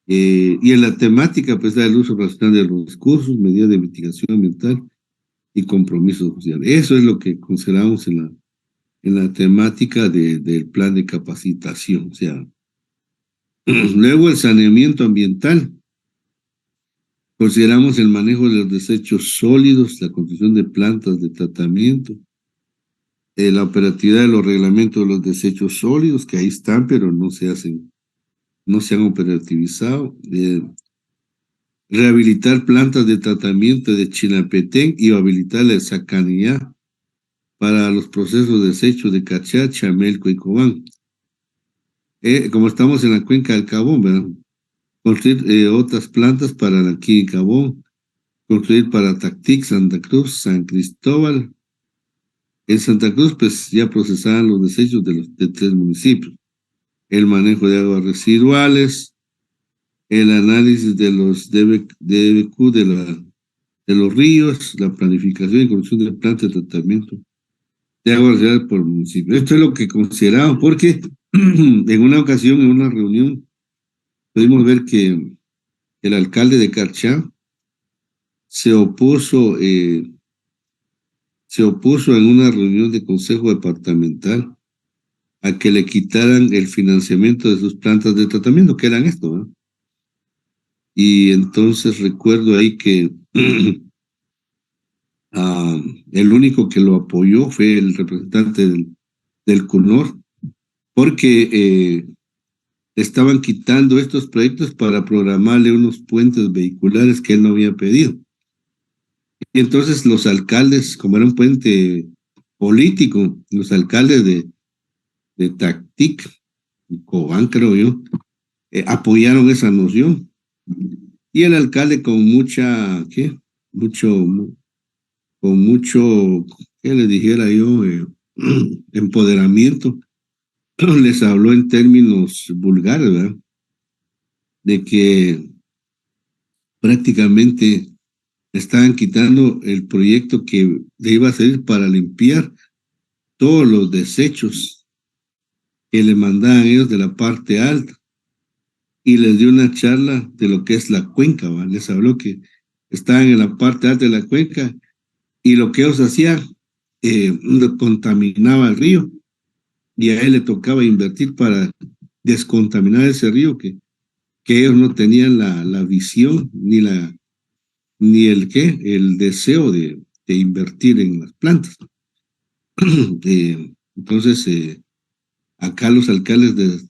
Y en la temática, pues, el uso racional de los recursos, medidas de mitigación ambiental y compromiso social. Eso es lo que consideramos en la temática del plan de capacitación. O sea, luego el saneamiento ambiental. Consideramos el manejo de los desechos sólidos, la construcción de plantas de tratamiento, la operatividad de los reglamentos de los desechos sólidos, que ahí están, pero no se han operativizado. Rehabilitar plantas de tratamiento de Chinapetén y habilitar la Sacanilla para los procesos de desecho de Cachá, Chamelco y Cobán. Como estamos en la cuenca del Cabón, ¿verdad? Construir otras plantas para aquí en Cabón, construir para Tactic, Santa Cruz, San Cristóbal. En Santa Cruz, pues ya procesaban los desechos de 3 municipios. El manejo de aguas residuales, el análisis de los DBQ de los ríos, la planificación y construcción de plantas de tratamiento de aguas residuales por municipio. Esto es lo que consideramos, porque en una ocasión, en una reunión, pudimos ver que el alcalde de Carchá se opuso en una reunión de consejo departamental a que le quitaran el financiamiento de sus plantas de tratamiento, que eran esto, ¿no? Y entonces recuerdo ahí que el único que lo apoyó fue el representante del CUNOR, porque estaban quitando estos proyectos para programarle unos puentes vehiculares que él no había pedido. Y entonces los alcaldes, como era un puente político, los alcaldes de Tactic, Cobán, creo yo, apoyaron esa noción. Y el alcalde con mucha, ¿qué? Con mucho, ¿qué le dijera yo? Empoderamiento, les habló en términos vulgares, ¿verdad? De que prácticamente estaban quitando el proyecto que le iba a servir para limpiar todos los desechos que le mandaban ellos de la parte alta, y les dio una charla de lo que es la cuenca, ¿va? Les habló que estaban en la parte alta de la cuenca y lo que ellos hacían contaminaba el río, y a él le tocaba invertir para descontaminar ese río que ellos no tenían la visión ni el deseo de invertir en las plantas. Entonces, acá los alcaldes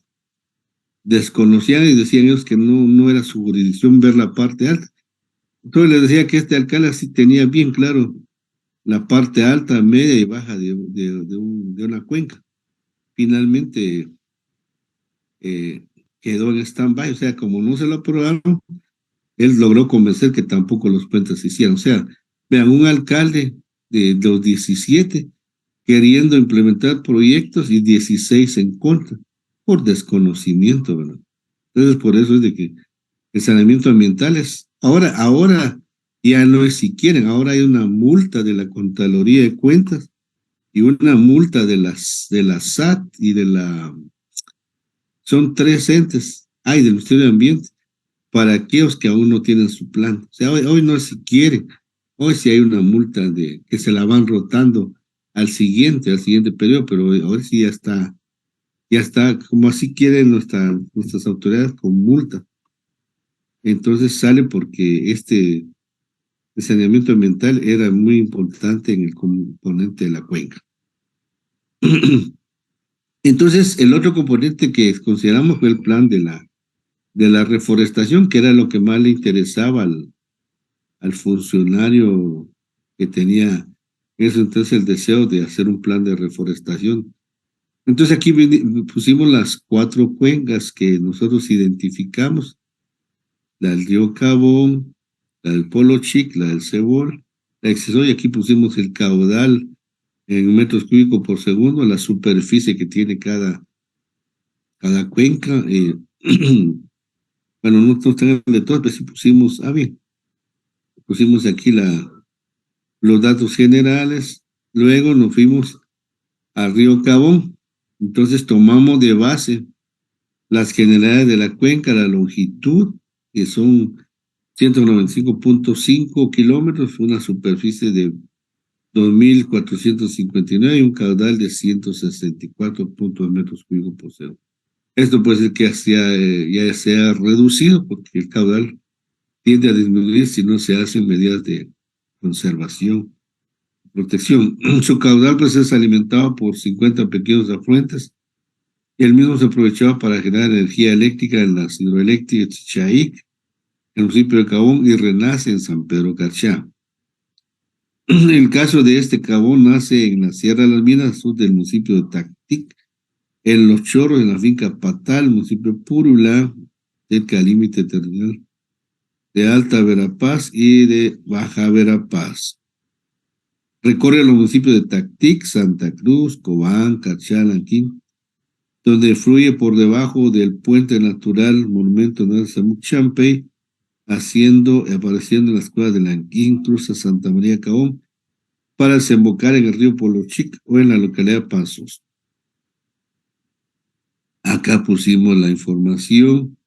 desconocían y decían ellos que no era su jurisdicción ver la parte alta. Entonces les decía que este alcalde sí tenía bien claro la parte alta, media y baja de una cuenca. Finalmente quedó en stand-by, o sea, como no se lo aprobaron, él logró convencer que tampoco los puentes se hicieran. O sea, vean, un alcalde de los 17 queriendo implementar proyectos y 16 en contra, por desconocimiento, ¿verdad? Entonces, por eso es de que el saneamiento ambiental es, ahora ya no es si quieren, ahora hay una multa de la Contraloría de Cuentas y una multa de la SAT y son tres entes, hay del Ministerio de Ambiente, para aquellos que aún no tienen su plan. O sea, hoy no es si quieren, hoy sí hay una multa que se la van rotando al siguiente periodo, pero hoy sí ya está, como así quieren nuestras autoridades con multa. Entonces sale porque el saneamiento ambiental era muy importante en el componente de la cuenca. Entonces, el otro componente que consideramos fue el plan de la reforestación, que era lo que más le interesaba al funcionario que tenía eso, entonces el deseo de hacer un plan de reforestación. Entonces aquí pusimos las 4 cuencas que nosotros identificamos: la del río Cabón, la del Polo Chic, la del Cebol, la Exceso, y aquí pusimos el caudal en metros cúbicos por segundo, la superficie que tiene cada cuenca. Bueno, no están de todas, pero sí pusimos, bien, pusimos aquí los datos generales. Luego nos fuimos al río Cabón, entonces tomamos de base las generalidades de la cuenca, la longitud, que son 195.5 kilómetros, una superficie de 2.459 y un caudal de 164 metros cúbicos por segundo. Esto puede ser que ya se ha reducido porque el caudal tiende a disminuir si no se hacen medidas de conservación, protección. Su caudal pues es alimentado por 50 pequeños afluentes y el mismo se aprovechaba para generar energía eléctrica en las hidroeléctricas de Chichaic, en el municipio de Cabón, y Renace en San Pedro Carchá. El caso de este Cabón nace en la Sierra de las Minas, sur del municipio de Tactic, en Los Chorros, en la finca Patal, municipio de Purulá, cerca del límite territorial de Alta Verapaz y de Baja Verapaz. Recorre los municipios de Tactic, Santa Cruz, Cobán, Carchá, Lanquín, donde fluye por debajo del puente natural Monumento Nacional Champey, apareciendo en las cuevas de Lanquín, cruza Santa María Cabón, para desembocar en el río Polo Chic o en la localidad de Pasos. Acá pusimos la información,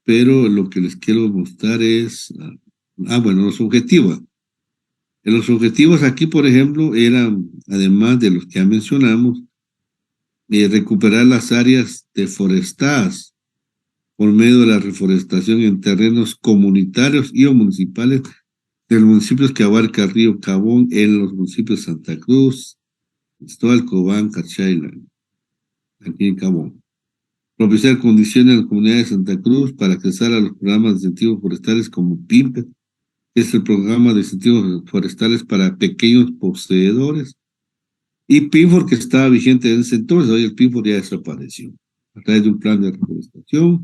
pero lo que les quiero mostrar es, bueno, los objetivos. Los objetivos aquí, por ejemplo, eran, además de los que ya mencionamos, recuperar las áreas deforestadas por medio de la reforestación en terrenos comunitarios y o municipales de los municipios que abarca el río Cabón, en los municipios de Santa Cruz, Cristóbal, Cobán, Carchayla, aquí en Cabón. Propiciar condiciones en la comunidad de Santa Cruz para accesar a los programas de incentivos forestales como PIMPE, que es el programa de incentivos forestales para pequeños poseedores, y PINFOR, que estaba vigente en ese entonces. Hoy el PINFOR ya desapareció. A través de un plan de reforestación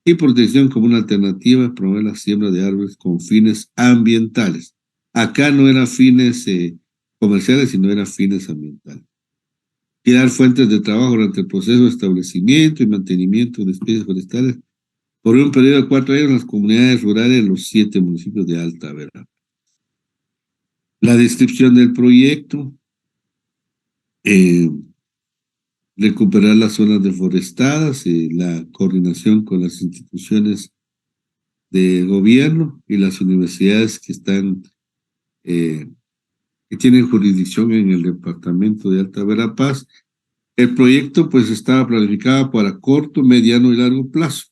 y protección como una alternativa, promover la siembra de árboles con fines ambientales. Acá no eran fines comerciales, sino eran fines ambientales. Crear fuentes de trabajo durante el proceso de establecimiento y mantenimiento de especies forestales por un periodo de 4 años en las comunidades rurales de los 7 municipios de Alta Verapaz. La descripción del proyecto, recuperar las zonas deforestadas, la coordinación con las instituciones de gobierno y las universidades que están, que tienen jurisdicción en el departamento de Alta Verapaz. El proyecto pues estaba planificado para corto, mediano y largo plazo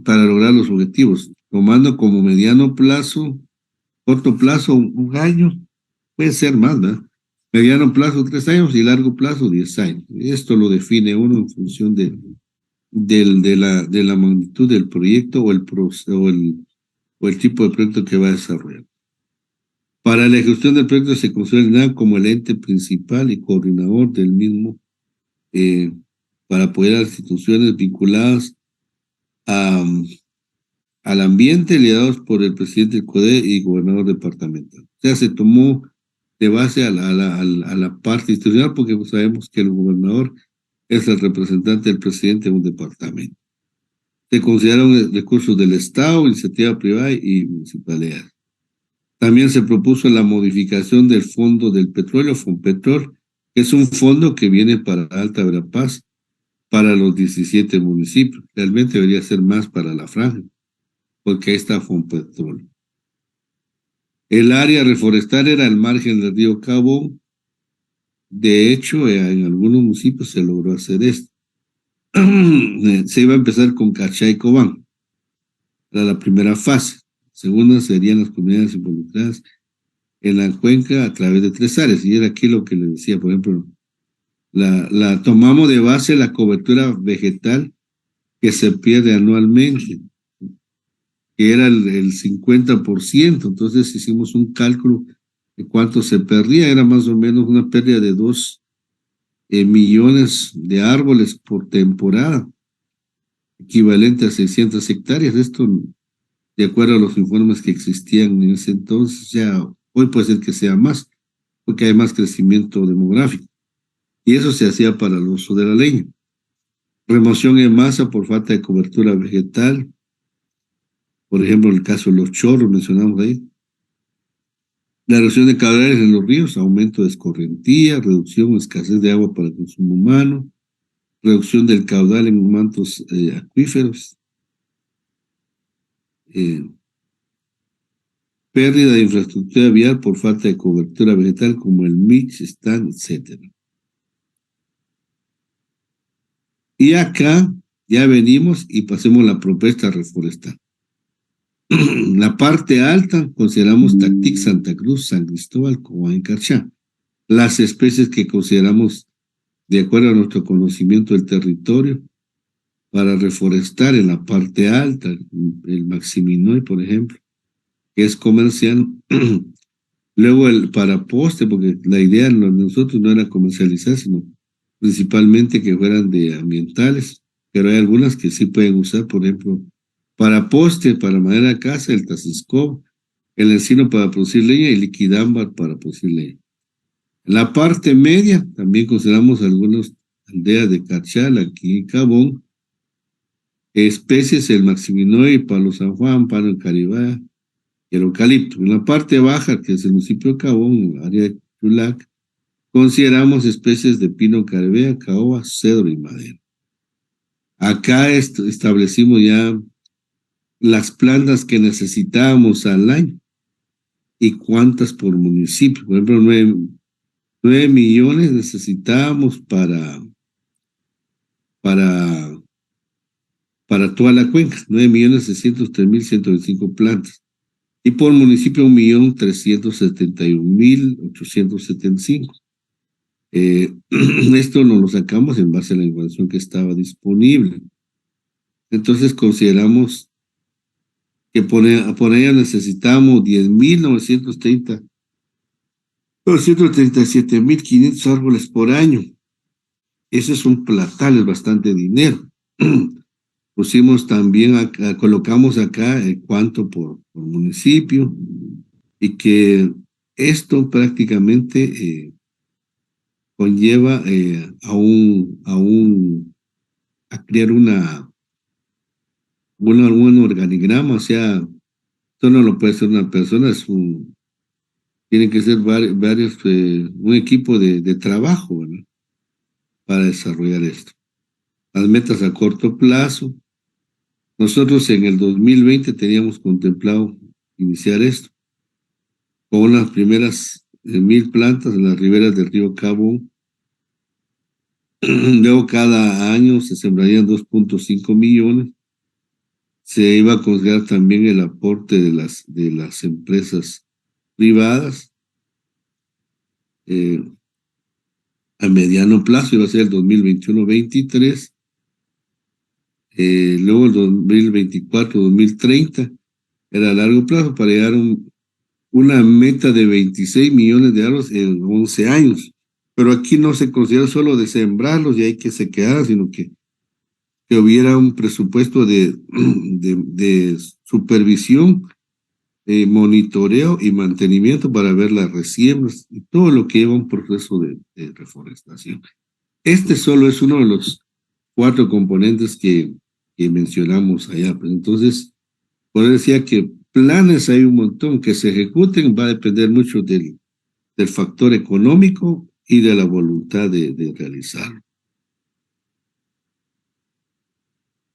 para lograr los objetivos, tomando como mediano plazo, corto plazo, un año, puede ser más, ¿verdad? Mediano plazo, 3 años y largo plazo, 10 años. Esto lo define uno en función de la magnitud del proyecto o el tipo de proyecto que va a desarrollar. Para la ejecución del proyecto se considera como el ente principal y coordinador del mismo para apoyar a las instituciones vinculadas al ambiente, liderados por el presidente del CODE y gobernador departamental. O sea, se tomó de base a la parte institucional porque sabemos que el gobernador es el representante del presidente de un departamento. Se consideraron recursos del Estado, iniciativa privada y municipalidades. También se propuso la modificación del Fondo del Petróleo, Fonpetrol, que es un fondo que viene para Alta Verapaz, para los 17 municipios. Realmente debería ser más para la franja, porque ahí está Fonpetrol. El área reforestal era al margen del río Cabón. De hecho, en algunos municipios se logró hacer esto. Se iba a empezar con Cachá y Cobán. Era la primera fase. Segunda serían las comunidades involucradas en la cuenca a través de 3 áreas. Y era aquí lo que les decía, por ejemplo, la tomamos de base la cobertura vegetal que se pierde anualmente, que era el 50%. Entonces hicimos un cálculo de cuánto se perdía. Era más o menos una pérdida de 2 millones de árboles por temporada, equivalente a 600 hectáreas. Esto, de acuerdo a los informes que existían en ese entonces, ya hoy puede ser que sea más, porque hay más crecimiento demográfico. Y eso se hacía para el uso de la leña. Remoción en masa por falta de cobertura vegetal. Por ejemplo, en el caso de los chorros, mencionamos ahí. La erosión de caudales en los ríos, aumento de escorrentía, reducción o escasez de agua para el consumo humano, reducción del caudal en mantos acuíferos, pérdida de infraestructura vial por falta de cobertura vegetal como el MIX, STAN, etc. Y acá ya venimos y pasemos la propuesta reforestal. La parte alta consideramos Tactic, Santa Cruz, San Cristóbal, Cobán y Carchá. Las especies que consideramos de acuerdo a nuestro conocimiento del territorio para reforestar en la parte alta, el Maximinoy, por ejemplo, que es comercial. Luego el para poste, porque la idea de nosotros no era comercializar, sino principalmente que fueran de ambientales, pero hay algunas que sí pueden usar, por ejemplo, para poste, para madera de casa, el taciscob, el encino para producir leña y liquidámbar para producir leña. En la parte media también consideramos algunas aldeas de Cachal, aquí en Cabón, especies, el Maximinoy, Palo San Juan, Palo Caribá, y el eucalipto. En la parte baja, que es el municipio de Cabón, en el área de Chulac, consideramos especies de pino caribea, caoba, cedro y madera. Acá establecimos ya las plantas que necesitábamos al año y cuántas por municipio. Por ejemplo, 9 millones necesitábamos para toda la cuenca, 9.603.125 plantas. Y por municipio 1.371.875. Esto nos lo sacamos en base a la información que estaba disponible. Entonces consideramos que por ella necesitamos 237.500 árboles por año. Eso es un platal, es bastante dinero. Pusimos también, colocamos acá cuánto por municipio, y que esto prácticamente conlleva a crear un organigrama. O sea, esto no lo puede hacer una persona, tiene que ser varios, un equipo de trabajo, ¿verdad? Para desarrollar esto. Las metas a corto plazo. Nosotros en el 2020 teníamos contemplado iniciar esto con unas primeras 1,000 plantas en las riberas del río Cabo. Luego cada año se sembrarían 2,5 millones. Se iba a considerar también el aporte de las empresas privadas. eh, a mediano plazo iba a ser el 2021-23. Luego el 2024-2030 era a largo plazo para llegar a una meta de 26 millones de árboles en 11 años. Pero aquí no se considera solo de sembrarlos y hay que se quedara, sino que hubiera un presupuesto de supervisión, monitoreo y mantenimiento para ver las resiembras y todo lo que lleva un proceso de reforestación. Este solo es uno de los 4 componentes que mencionamos allá. Pues entonces, por eso decía que planes hay un montón que se ejecuten, va a depender mucho del factor económico y de la voluntad de realizarlo.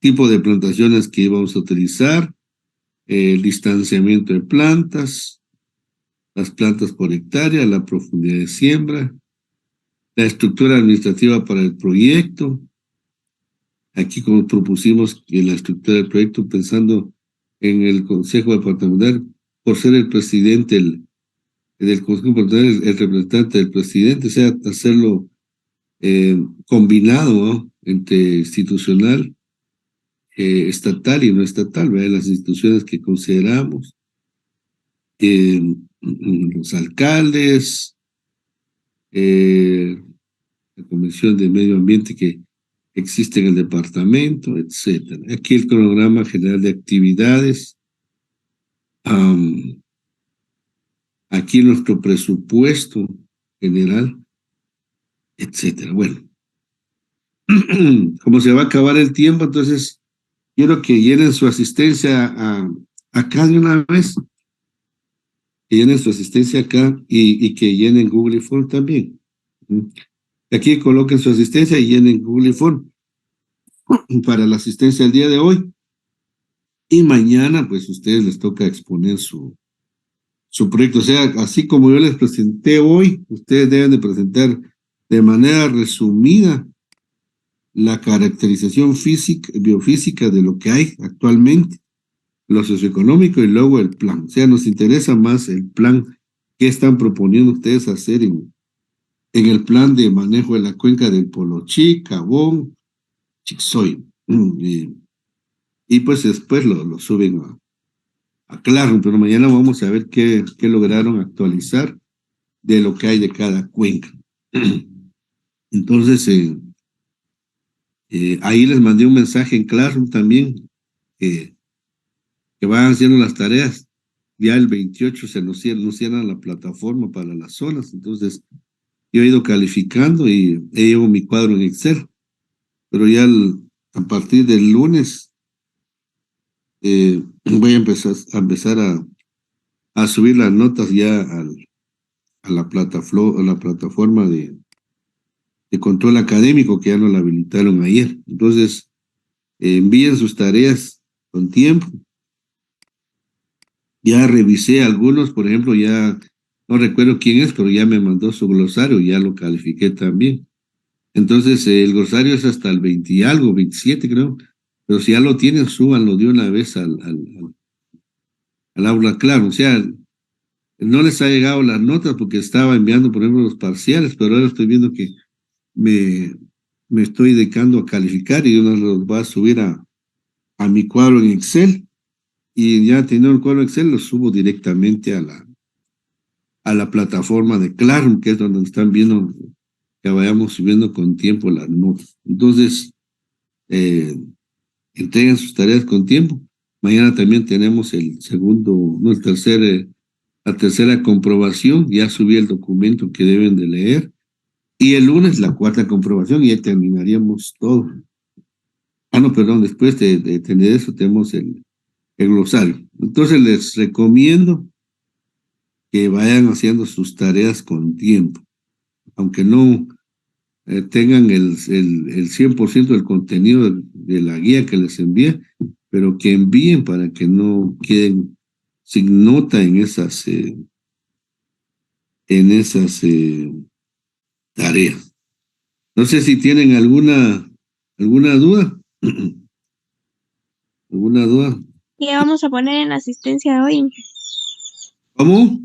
Tipo de plantaciones que íbamos a utilizar, el distanciamiento de plantas, las plantas por hectárea, la profundidad de siembra, la estructura administrativa para el proyecto. Aquí como propusimos en la estructura del proyecto, pensando en el Consejo Departamental, por ser el presidente del Consejo Departamental, el representante del presidente, o sea, hacerlo combinado, ¿no? Entre institucional, estatal y no estatal, ¿verdad? Las instituciones que consideramos, los alcaldes, la Comisión de Medio Ambiente que existe en el departamento, etcétera. Aquí el cronograma general de actividades, aquí nuestro presupuesto general, etcétera. Bueno, como se va a acabar el tiempo, entonces quiero que llenen su asistencia acá de una vez, que llenen su asistencia acá y que llenen Google Form también. Aquí coloquen su asistencia y llenen Google Form para la asistencia del día de hoy. Y mañana, pues, ustedes les toca exponer su proyecto. O sea, así como yo les presenté hoy, ustedes deben de presentar de manera resumida la caracterización física, biofísica de lo que hay actualmente, lo socioeconómico y luego el plan. O sea, nos interesa más el plan que están proponiendo ustedes hacer en el plan de manejo de la cuenca del Polochi, Cabón, Chixoy. Y pues después lo suben a Claro, pero mañana vamos a ver qué lograron actualizar de lo que hay de cada cuenca. Entonces, ahí les mandé un mensaje en Classroom también, que van haciendo las tareas. Ya el 28 se nos cierra la plataforma para las zonas. Entonces, yo he ido calificando y llevo mi cuadro en Excel. Pero ya a partir del lunes voy a empezar a subir las notas ya a la plataforma de control académico, que ya nos la habilitaron ayer. Entonces, envíen sus tareas con tiempo. Ya revisé algunos, por ejemplo, ya no recuerdo quién es, pero ya me mandó su glosario, ya lo califiqué también. Entonces, el glosario es hasta el 20 y algo, 27 creo, pero si ya lo tienen, súbanlo de una vez al aula claro. O sea, no les ha llegado las notas porque estaba enviando, por ejemplo, los parciales, pero ahora estoy viendo que me, me estoy dedicando a calificar y uno los va a subir a mi cuadro en Excel, y ya teniendo el cuadro en Excel lo subo directamente a la plataforma de Classroom, que es donde están viendo que vayamos subiendo con tiempo las notas. Entonces, entreguen sus tareas con tiempo. Mañana también tenemos el segundo, no, el tercer, la tercera comprobación. Ya subí el documento que deben de leer. Y el lunes la cuarta comprobación y ahí terminaríamos todo. Ah, no, perdón, después de tener eso tenemos el glosario. Entonces les recomiendo que vayan haciendo sus tareas con tiempo, aunque no tengan el 100% del contenido de la guía que les envíe, pero que envíen para que no queden sin nota en esas tareas. No sé si tienen alguna duda. ¿Alguna duda? ¿Qué vamos a poner en la asistencia de hoy? ¿Cómo?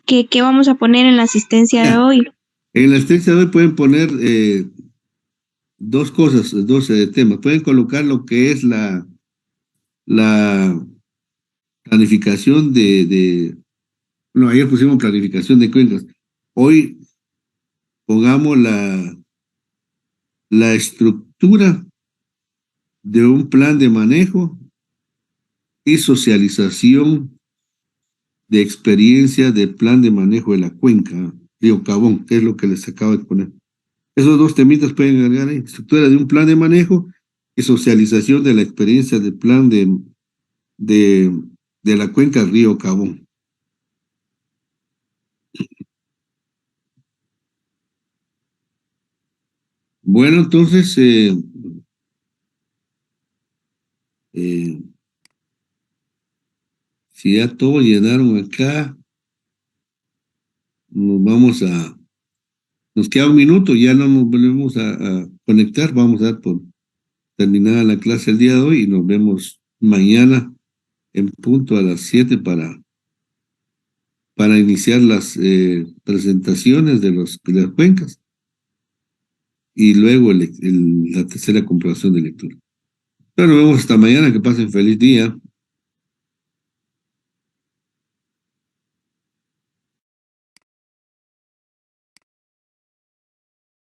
¿Qué vamos a poner en la asistencia de Ya. hoy? En la asistencia de hoy pueden poner dos cosas, dos temas. Pueden colocar lo que es la planificación no, ayer pusimos planificación de cuencas. Hoy pongamos la estructura de un plan de manejo y socialización de experiencia del plan de manejo de la cuenca Río Cabón, que es lo que les acabo de poner. Esos dos temitas pueden agregar ahí. Estructura de un plan de manejo y socialización de la experiencia del plan de, de la cuenca Río Cabón. Bueno, entonces, si ya todo llenaron acá, nos queda un minuto, ya no nos volvemos a conectar, vamos a dar por terminada la clase el día de hoy y nos vemos mañana en punto a las 7 para iniciar las presentaciones de las cuencas y luego la tercera comprobación de lectura. Pero nos vemos hasta mañana, que pasen feliz día.